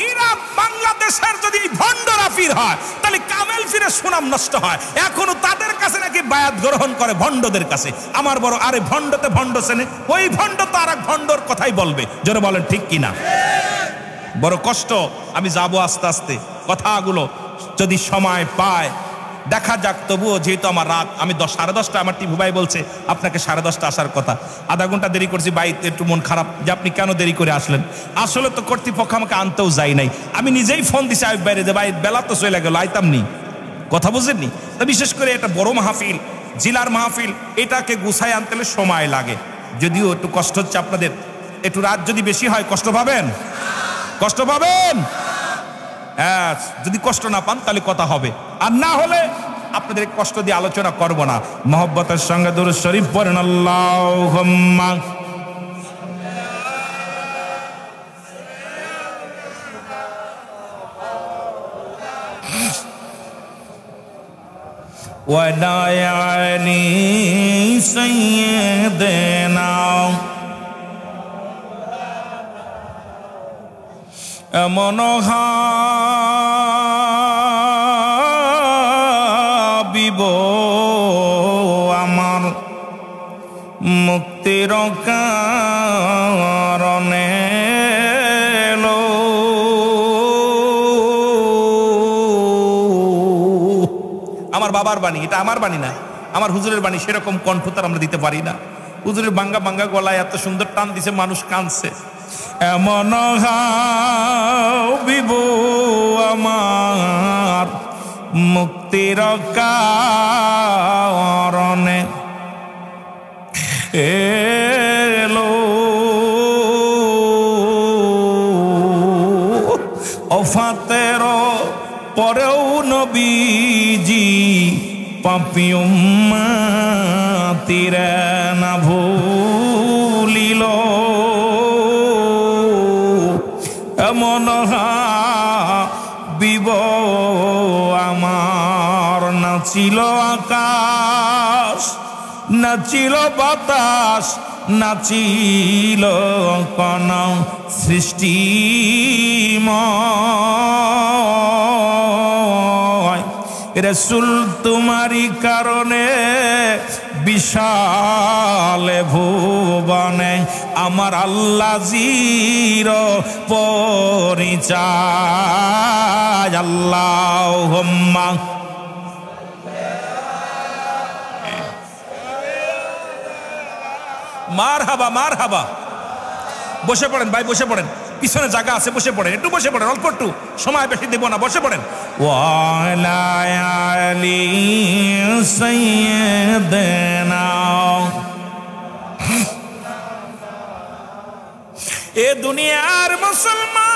এরা বাংলাদেশের যদি ভণ্ডরা পীর হয়, তাহলে কামেল পীরের সুনাম নষ্ট হয়। এখনো তাদের কাছে নাকি বায়াত গ্রহণ করে ভণ্ডদের কাছে। আমার বড়, আরে ভণ্ডতে ভণ্ড চেনে, ওই ভণ্ড তো আর এক ভণ্ডর কথাই বলবে। যেন বলেন ঠিক কিনা। বড় কষ্ট। আমি যাবো আস্তে আস্তে, কথাগুলো যদি সময় পায় দেখা যাক। তবুও যেহেতু আমার রাত, আমি 10:30 আমার টিভু ভাই বলছে আপনাকে 10:30 আসার কথা, আধা ঘন্টা দেরি করছি। বাইতে একটু মন খারাপ যে আপনি কেন দেরি করে আসলেন। আসলে তো কর্তৃপক্ষ আমাকে আনতেও যাই নাই, আমি নিজেই ফোন দিছি আইয়ুব বাইরে যে ভাই বেলা তো চলে গেল, আইতাম নি। কথা বুঝেননি। তা বিশেষ করে এটা বড় মাহফিল, জিলার মাহফিল, এটাকে গুছায় আনতে সময় লাগে। যদিও একটু কষ্ট হচ্ছে আপনাদের, একটু রাত যদি বেশি হয় কষ্ট পাবেন, কষ্ট পাবেন। হ্যাঁ, যদি কষ্ট না পান তাহলে কথা হবে, আর না হলে আপনাদের কষ্ট দিয়ে আলোচনা করব না। মহব্বতের সঙ্গে দুরূদ শরীফ পড়েন। আল্লাহুম্মা ওয়ালা আলি সাইয়্যিদিনা। এমন হাবিব আমার মুক্তির কারণে লো। আমার বাবার বাণী, এটা আমার বাণী না, আমার হুজুরের বাণী। সেরকম কণ্ঠ তার আমরা দিতে পারি না। হুজুরের বাঙ্গা বাঙ্গা গলায় এত সুন্দর টান দিছে, মানুষ কাঁদছে। এমন হাবিব আমার মুক্তির কারণে এলো। ওফাতের পরেও নবীজি পাপী উম্মতিরে না ভুলিল। নাচিল আকাশ, নাচিল বাতাস, নাচিল কোন সৃষ্টিময়। রাসূল তোমারই কারণে বিশাল ভুবনে আমার আল্লাহ জির পরিচয়। আল্লাহুম্মা মারহাবা মারহাবা। বসে পড়েন ভাই, বসে পড়েন, পিছনে জায়গা আছে, বসে পড়েন, একটু বসে পড়েন, অল্প একটু সময় বেশি দেব না, বসে পড়েন। ওয়ালা আলি সাইয়্যিদিনা, এ দুনিয়ার মুসলমান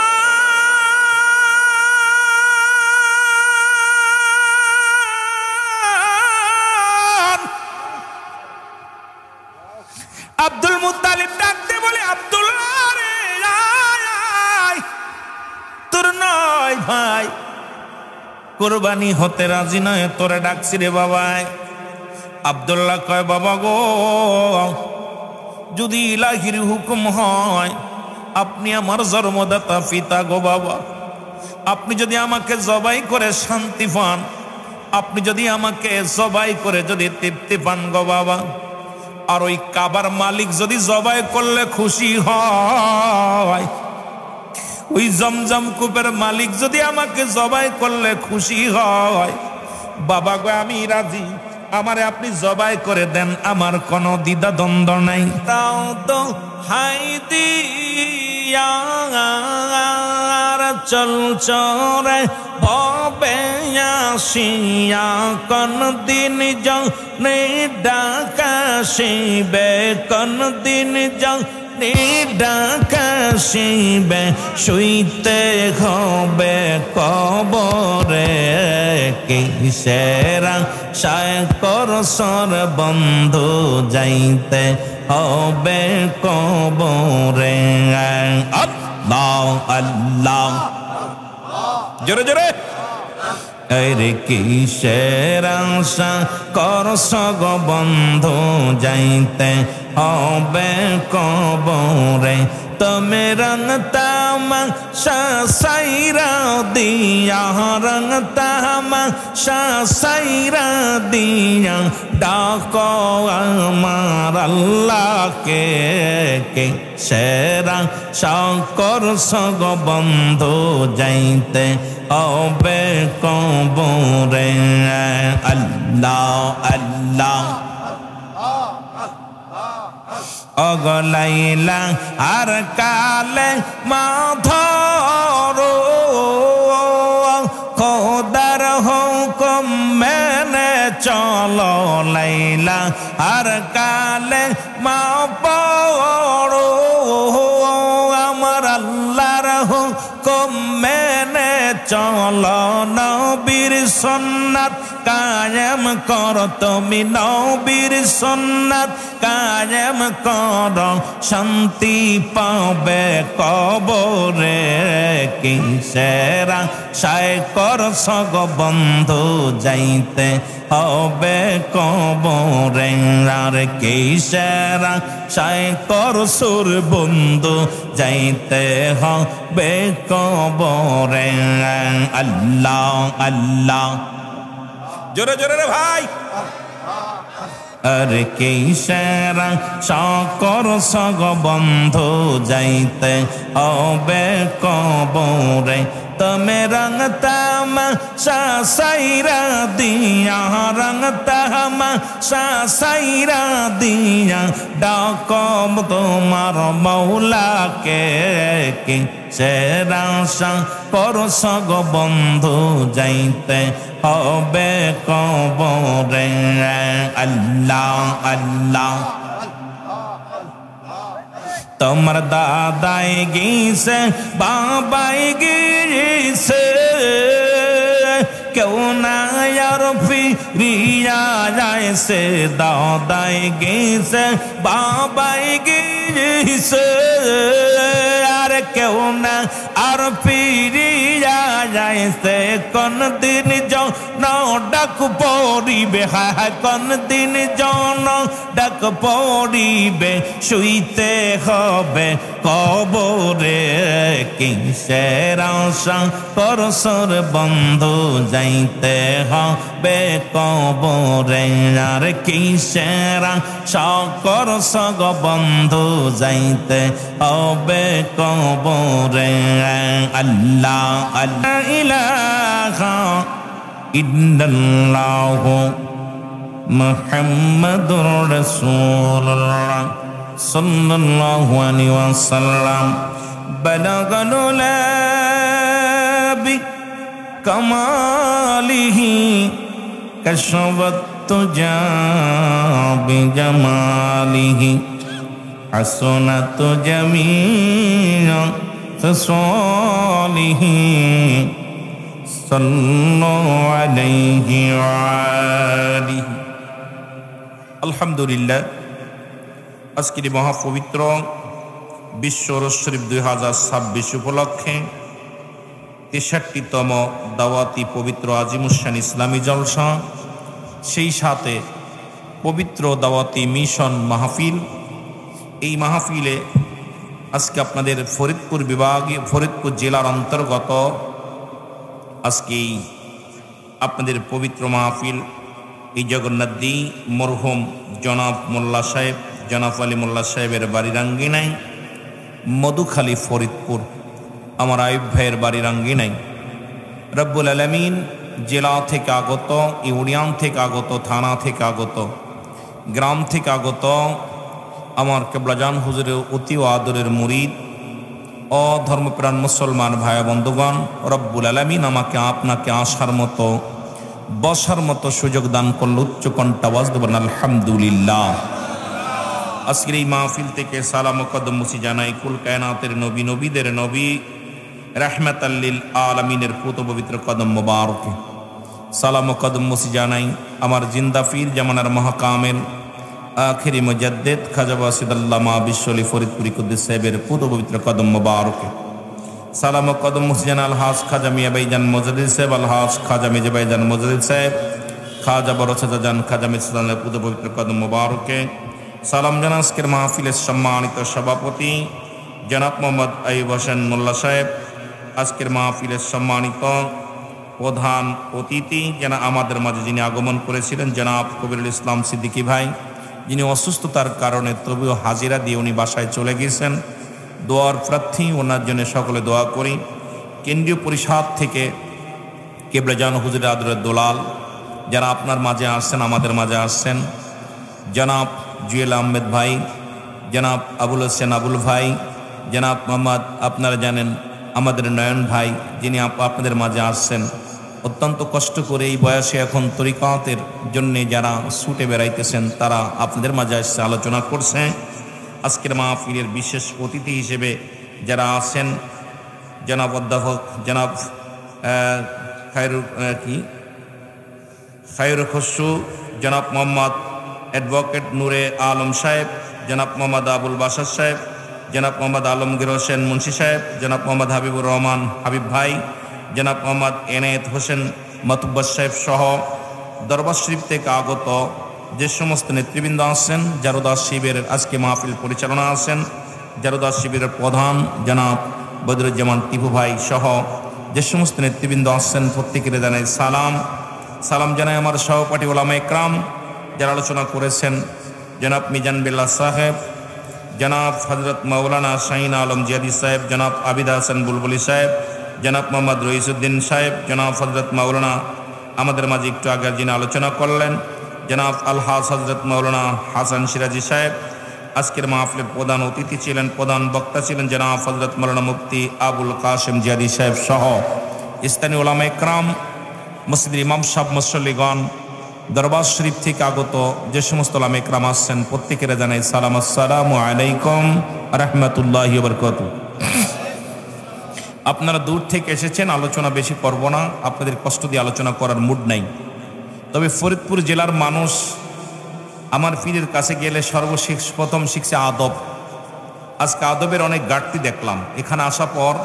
আব্দুল মুত্তালিব ডাকতে বলে, আব্দুল্লাহ রে আয়, তোর নয় ভাই কুরবানি হতে রাজি নয়, তোরে ডাকছি রে বাবাই। আব্দুল্লাহ কয়, বাবা গো, যদি ইলাহির হুকুম হয়, আপনি আমার জন্মদাতা পিতা গো বাবা, আপনি যদি আমাকে জবাই করে শান্তি পান, আপনি যদি আমাকে জবাই করে যদি তৃপ্তি পান গো বাবা, আর ওই কাবার মালিক যদি জবাই করলে খুশি হয়, ওই জমজম কূপের মালিক যদি আমাকে জবাই করলে খুশি হয়, বাবা গো আমি রাজি, আমারে আপনি জবাই করে দেন, আমার কোনো দ্বিধা দ্বন্দ্ব নাই। তাও তো হাই দিয়া চল চরে ভবে আসিয়া, কোন দিন জনে ডাকাশিবে, কোন দিন জনে ডাকাশিবে, শুইতে হবে কবরে, কিসের আশায় করছর বন্ধু, যাইতে হবে কবরে। আল্লাহ আল্লাহ জোরে জোরে। আরে কিসের আশা করছ গো বন্ধু, যাইতে হবে কবরে, তুমি রঙ তামাশা সাইরা দিয়া, রঙ তামাশা সাইরা দিয়া, ডাকো আমার আল্লাহকে, কিসের আশা করছ গো বন্ধু, যাইতে হবে কবরে। আল্লাহ আল্লাহ অগলাইলা আর কালে মাধরো, খোদার হুকুম মেনে চলো, লাইলা আর কালে মা পড়ো, আমার আল্লাহর হুকুম মেনে চলো, নবীর সুন্নাত কায়েম করো, তুমি নবীর সুন্নাত কায়েম করো, শান্তি পাবে কবরে, কিসের আশায় করছ গো বন্ধু, যাইতে হবে কবরে, আর কিসের আশায় করছ রে বন্ধু, যাইতে হবে কবরে। আল্লাহ আল্লাহ জোরে জোরে রে ভাই। আর কিসের আশা করছ গো বন্ধু, যাইতে হবে কবরে, তুমি রঙ তামাশা সাইরা দিয়া, রঙ তামাশা সাইরা দিয়া, ডাকো তোমার মৌলাকে, কিসের আশা করছ গো বন্ধু, যাইতে হবে কবরে। আল্লাহ আল্লাহ তোমার দাদাই গিয়েছে, বাবাই গিয়েছে, কেউ না আর ফিরিয়া যাইছে, দাদাই গিয়েছে, বাবাই গিয়েছে, আর কেউ না আর ফিরিয়া যাইছে, কোন দিন যখন ডাক পড়িবে হায় কোন দিন জন ডাক পড়িবে শুইতে হবে কবরে কিসের আশা করসর বন্ধু যাইতে হবে কবরে আর কিসের আশা করস গো বন্ধু যাইতে হবে কবরে আল্লাহ আল্লাহ ইলাহা ইল্লাল্লাহু মুহাম্মাদুর রাসূলুল্লাহ সাল্লাল্লাহু আলাইহি ওয়াসাল্লাম বালাগাল উলা কামালিহি কাশফাত তুজা বিজামালিহি হাসনাত জামিআ ফিসালিহি সাল্লাল্লাহু আলাইহি ওয়া আলিহি। আলহামদুলিল্লাহ, আজকের মহাপবিত্র বিশ্ব রোজ শরীফ 2026 উপলক্ষে 63তম দাওয়াতি পবিত্র আজিমুশান ইসলামী জলসা, সেই সাথে পবিত্র দাওয়াতি মিশন মাহফিল। এই মাহফিলে আজকে আপনাদের ফরিদপুর বিভাগে ফরিদপুর জেলার অন্তর্গত আজকে আপনাদের পবিত্র মাহফিল এই জগন্নাথদি মরহুম জনাব মোল্লা সাহেব, জনাব আলী মোল্লা সাহেবের বাড়ির আঙ্গিনায়, মধুখালী ফরিদপুর আমার আইব ভাইয়ের বাড়ির আঙ্গিনায় রব্বুল আলামিন জেলা থেকে আগত, ইউনিয়ন থেকে আগত, থানা থেকে আগত, গ্রাম থেকে আগত আমার কেবলাজান হুজুরের অতি আদরের মুরিদ ও ধর্মপ্রাণ মুসলমান ভাই বন্ধুগণ, রব্বুল আলামিন আমাকে আপনাকে আসার মতো বসার মতো সুযোগ দান করল। উচ্চ কণ্ঠে আওয়াজ দেবেন আলহামদুলিল্লাহ। আজকের এই মাহফিল থেকে সালাম ও কদম মুসি জানাই কুল কায়নাতের নবী, নবীদের নবী, রাহমাতাল লিল আলামিনের পুত পবিত্র কদম মোবারকে সালাম ও কদম মুসি জানাই আমার জিন্দা ফির জামানার মহাকামেল আখিরি মুজাদ্দিদ খাজা ওয়াসিদ আল্লামা বিশ্বলি ফরিদপুরি কুদ্দুস সাহেবের পুত পবিত্র কদম মোবারকে সালাম ও কদম মুসি জানা আলহাজ খাজা মিয়া ভাইজান মুজাদ্দিদ সাহেব, আলহাজ খাজা মিজা ভাইজান মুজাদ্দিদ সাহেব, খাজা বড় চাচা জান খাজা মিসলানের পুত পবিত্র কদম মোবারকে সালাম জানা আজকের মাহফিলের সম্মানিত সভাপতি জনাব মোহাম্মদ আইয়ুব হোসেন মোল্লা সাহেব, আজকের মাহফিলের সম্মানিত প্রধান অতিথি যেন আমাদের মাঝে যিনি আগমন করেছিলেন জনাব কবিরুল ইসলাম সিদ্দিকী ভাই, যিনি অসুস্থতার কারণে তবুও হাজিরা দিয়ে উনি বাসায় চলে গিয়েছেন। দোয়ার প্রার্থী, ওনার জন্য সকলে দোয়া করি। কেন্দ্রীয় পরিষদ থেকে কেবলাজান হুজুরের আদরের দোলাল যারা আপনার মাঝে আসছেন, আমাদের মাঝে আসছেন, জনাব জুয়েল আহমেদ ভাই, জনাব আবুল হোসেন আবুল ভাই, জনাব মোহাম্মদ আপনারা জানেন আমাদের নয়ন ভাই যিনি আপনাদের মাঝে আসছেন। অত্যন্ত কষ্ট করে এই বয়সে এখন তরিকাতের জন্যে যারা ছুটে বেড়াইতেছেন তারা আপনাদের মাঝে এসে আলোচনা করছে। আজকের মাহফিলের বিশেষ অতিথি হিসেবে যারা আছেন জনাব অধ্যাপক জনাব খায়রুল খসরু, জনাব মোহাম্মদ অ্যাডভোকেট নূরে আলম সাহেব, জনাব মোহাম্মদ আবুল বাসার সাহেব, জনাব মোহাম্মদ আলমগীর হোসেন মুন্সি সাহেব, জনাব মোহাম্মদ হাবিবুর রহমান হাবিব ভাই, জনাব মোহাম্মদ এনায়েত হোসেন মাতুব্বর সাহেব সহ দরবার শরীফ থেকে আগত যে সমস্ত নেতৃবৃন্দ আছেন, জারুদাস শিবিরের আজকে মাহফিল পরিচালনা আছেন, জারুদাস শিবিরের প্রধান জনাব বদরুজ্জামান টিপু ভাই সহ যে সমস্ত নেতৃবৃন্দ আসছেন প্রত্যেকের জানাই সালাম। সালাম জানাই আমার সহপাঠী ওলামা একরাম যারা আলোচনা করেছেন, জনাব মিজান বিল্লাহ সাহেব, জনাব হজরত মৌলানা শাহিন আলম জিয়াদি সাহেব, জনাব আবিদ হাসান বুলবুলি সাহেব, জনাব মোহাম্মদ রইসুদ্দিন সাহেব, জনাব হজরত মৌলানা আমাদের মাঝে একটু আগে যিনি আলোচনা করলেন জনাব আলহাজ হজরত মৌলানা হাসান সিরাজি সাহেব। আজকের মাহফিলের প্রধান অতিথি ছিলেন, প্রধান বক্তা ছিলেন জনাব হজরত মৌলানা মুফতি আবুল কাসেম জিয়াদি সাহেব সহ স্থানীয় ওলামা একরাম, মসজিদের ইমাম সাহেব, মুসল্লিগণ, দরবার শরীফ থেকে আগত যে সমস্ত ওলামা একরাম আসছেন প্রত্যেকের জানাই সালাম। আসসালামু আলাইকুম রাহমাতুল্লাহি ওয়া বারাকাতুহু। আপনারা দূর থেকে এসেছেন, আলোচনা বেশি করব না, আপনাদের কষ্ট দিয়ে আলোচনা করার মুড নাই। তবে ফরিদপুর জেলার মানুষ আমার পীরের কাছে গেলে প্রথম শিখছে আদব। আজকে আদবের অনেক ঘাটতি দেখলাম। এখানে আসা পর,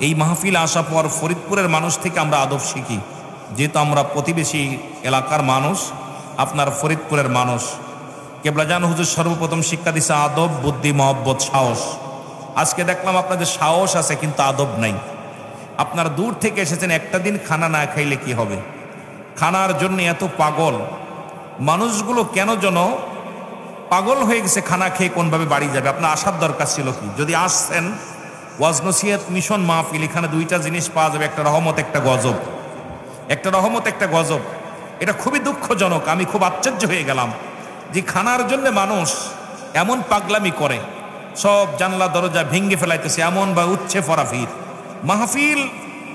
এই মাহফিলে আসা পর ফরিদপুরের মানুষ থেকে আমরা আদব শিখি। যেহেতু আমরা প্রতিবেশী এলাকার মানুষ, আপনার ফরিদপুরের মানুষ, কেবলাজান হুজুর সর্বপ্রথম শিক্ষা দিছে আদব, বুদ্ধি, মহব্বত, সাহস। আজকে দেখলাম আপনাদের সাহস আছে কিন্তু আদব নাই। আপনারা দূর থেকে এসেছেন, একটা দিন খানা না খাইলে কি হবে? খানার জন্য এত পাগল মানুষগুলো কেন যেন পাগল হয়ে গেছে, খানা খেয়ে কোনভাবে বাড়ি যাবে। আপনার আসার দরকার ছিল কি? যদি আসছেন ওয়াজ নসিহত মিশন মাহফিল, এখানে দুইটা জিনিস পাওয়া যাবে, একটা রহমত, একটা গজব। একটা রহমত, একটা গজব। এটা খুবই দুঃখজনক। আমি খুব আশ্চর্য হয়ে গেলাম যে খানার জন্য মানুষ এমন পাগলামি করে, সব জানলা দরজা ভেঙ্গে ফেলাইতেছে, এমন বা উচ্ছে ফরাফির মাহফিল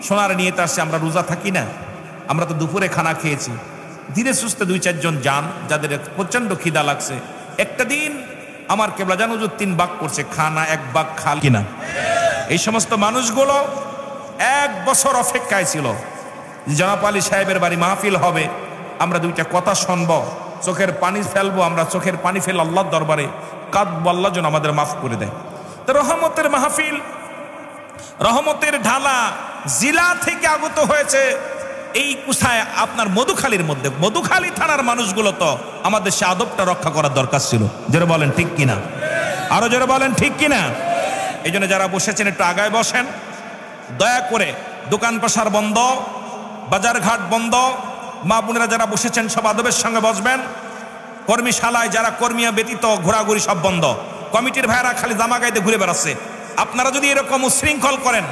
সোনার নিয়ে আসছে। আমরা রোজা থাকি না? আমরা তো দুপুরে খানা খেয়েছি। ধীরে সুস্থে 2-4 জন যান যাদের প্রচন্ড খিদা লাগছে, একটা দিন আমার কেবলাজান হুজুর 3 ভাগ করছে, খানা 1 ভাগ খাল কিনা। এই সমস্ত মানুষগুলো 1 বছর অপেক্ষায় ছিল, জনাব আলী সাহেবের বাড়ি মাহফিল হবে, আমরা 2টা কথা শুনবো, চোখের পানি ফেলবো, আমরা চোখের পানি ফেল আল্লাহর দরবারে কাঁদবো, আল্লাহ যেন আমাদের মাফ করে দেয়। তো রহমতের মাহফিল, রহমতের ঢালা জিলা থেকে আগত হয়েছে এই কুসায় আপনার মধুখালীর মধ্যে। মধুখালী থানার মানুষগুলো তো আমাদের সে আদবটা রক্ষা করার দরকার ছিল। যারা বলেন ঠিক কিনা, আরো যারা বলেন ঠিক কিনা। এই জন্য যারা বসেছেন একটু আগায় বসেন, দয়া করে। দোকান পাশার বন্ধ, বাজার ঘাট বন্ধ, মা বোনেরা যারা বসেছেন সব আদবের সঙ্গে বসবেন। কর্মীশালায় যারা কর্মীয়া ব্যতীত ঘোরাঘুরি সব বন্ধ। কমিটির ভাইয়েরা খালি জামা গাইতে ঘুরে বেড়াচ্ছে। আপনারা যদি এরকম উশৃঙ্খল করেন,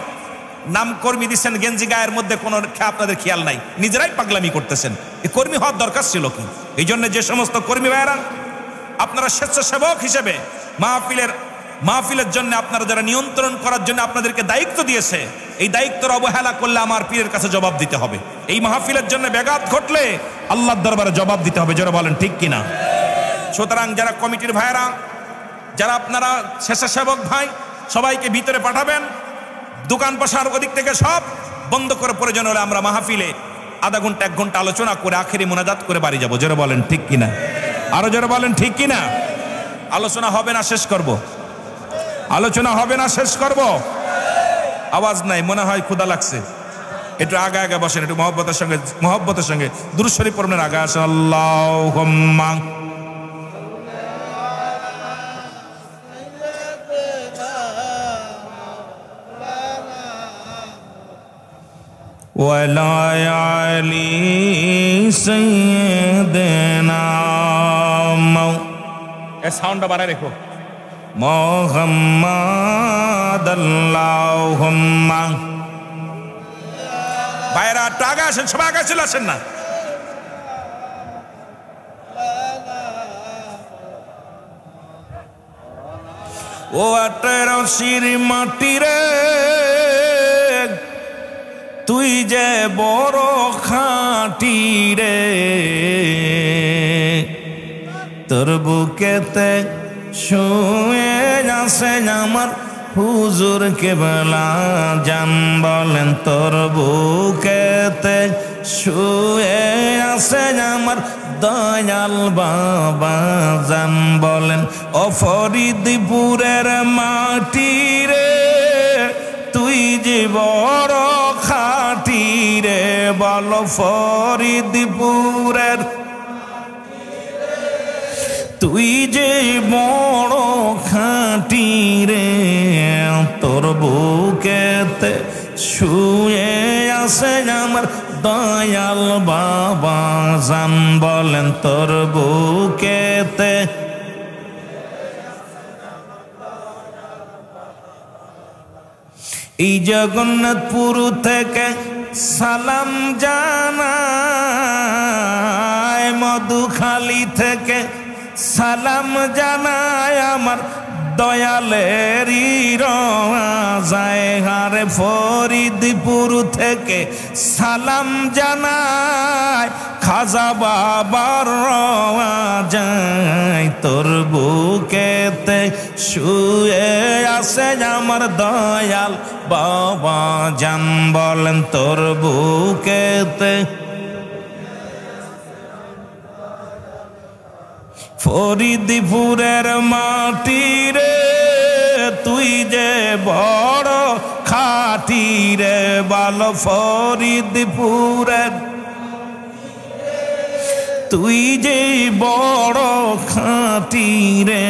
নাম কর্মী দিচ্ছেন গেঞ্জি গায়ের মধ্যে, কোনো আপনাদের খেয়াল নাই, নিজেরাই পাগলামি করতেছেন। এই কর্মী হওয়ার দরকার ছিল কি? এই জন্য যে সমস্ত কর্মী ভাইয়েরা আপনারা স্বেচ্ছাসেবক হিসেবে মাহফিলের জন্য আপনারা যারা নিয়ন্ত্রণ করার জন্য আপনাদেরকে দায়িত্ব দিয়েছে, এই দায়িত্বের অবহেলা করলে আমার পীরের কাছে জবাব দিতে হবে। এই মাহফিলের জন্য ব্যাঘাত ঘটলে আল্লাহর দরবারে জবাব দিতে হবে। যারা বলেন ঠিক কিনা। সুতরাং যারা কমিটির ভাইয়েরা, যারা আপনারা স্বেচ্ছাসেবক ভাই, সবাইকে ভিতরে পাঠাবেন। দোকান পাশার ওদিক থেকে সব বন্ধ করে প্রয়োজন হলে আমরা মাহফিলে আধা ঘন্টা 1 ঘন্টা আলোচনা করে আখেরি মোনাজাত করে বাড়ি যাবো। যারা বলেন ঠিক কিনা, আরো যারা বলেন ঠিক কিনা। আলোচনা হবে না শেষ করব, আলোচনা হবে না শেষ করব। আওয়াজ নাই, মনে হয় ক্ষুধা লাগছে। একটু আগে আগে বসেন, একটু মহব্বতের সঙ্গে দুরূদ শরীফ পড়বেন। আগে আসেন। আল্লাহুম্মা ওয়ালা আলি সাইয়্যিদিনা, এই সাউন্ডটা বাড়ায় রেখো। মুহাম্মাদ আল্লাহুম্মা। ভাইরা টাকা আসেন, সবাই আগে চলে আসেন না। ও 18 মাটি রে, তুই যে বড় খাঁটি রে, তোর বুকেতে শুয়ে আছে আমার হুজুর কেবলা জান। বলেন তোর বুকেতে শুয়ে আছে আমার দয়াল বাবা জান। বলেন ও ফরিদপুরের মাটি রে, তুই যে বড় খাঁটি রে। বল ফরিদপুরের তুই যে বড় খাঁটি রে, তোর বুকেতে শুয়ে আছে আমার দয়াল বাবা জান। বলেন তোর বুকেতে এই জগন্নাথপুর থেকে সালাম জানায়, মধুখালী থেকে সালাম জানায় আমার দয়ালেরই রওয়াজায়। হারে ফরিদপুর থেকে সালাম জানায় খাজা বাবার রওয়াজায়। তোর বুকেতে শুয়ে আছে আমার দয়াল বাবা জান। বলেন তোর বুকেতে ফরিদপুরের মাটি রে, তুই যে বড় খাঁটি রে। বল ফরিদপুরের তুই যে বড় খাঁটি রে,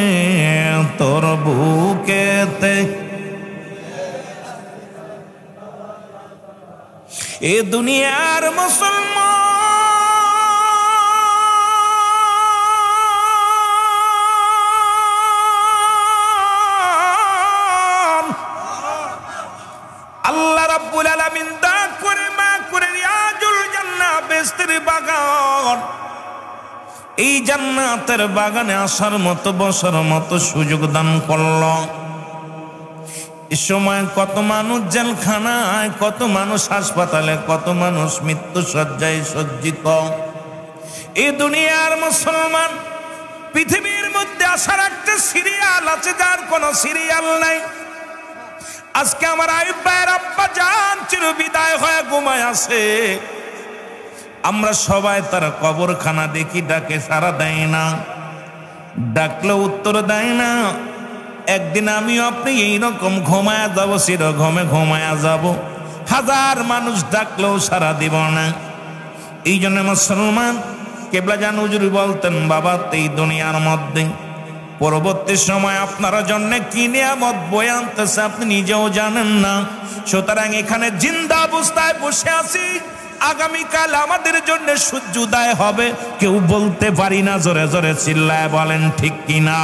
তোর বুকেতে এ দুনিয়ার মুসলমান আল্লাহ রাব্বুল আলামিন দা করে মা করে রিয়াজুল জান্নাহ বেহেশতের বাগান, এই জান্নাতের বাগানে আসার মতো বসার মতো সুযোগ দান করল। এ সময় কত মানুষ জেলখানায়, কত মানুষ হাসপাতালে, কত মানুষ মৃত্যু শয্যায় সজ্জিত। এই দুনিয়ার মুসলমান পৃথিবীর মধ্যে আসার একটা সিরিয়াল আছে, যার কোনো সিরিয়াল নাই। আজকে আমার আইয়ুব ভাইয়ের আব্বা জান চির বিদায় হয়ে ঘুমায় আছে, আমরা সবাই তার কবরখানা দেখি, ডাকে সারা দেয় না, ডাকলেও উত্তর দেয় না। একদিন আমিও আপনি এইরকম ঘুমায়া যাব, চিরঘুমে ঘুমায়া যাব, হাজার মানুষ ডাকলেও সারা দিব না। এই জন্য মুসলমান কেবলা জান হুজুর বলতেন, বাবা এই দুনিয়ার মধ্যে পরবর্তী সময় আপনারা জন্য কি নিয়ামত বয়ে আনতেছে আপনি নিজেও জানেন না। সুতরাং এখানে জিন্দা অবস্থায় বসে আছি, আগামীকাল আমাদের জন্য সূর্য উদয় হবে কেউ বলতে পারি না। জোরে জোরে চিল্লায় বলেন ঠিক কিনা?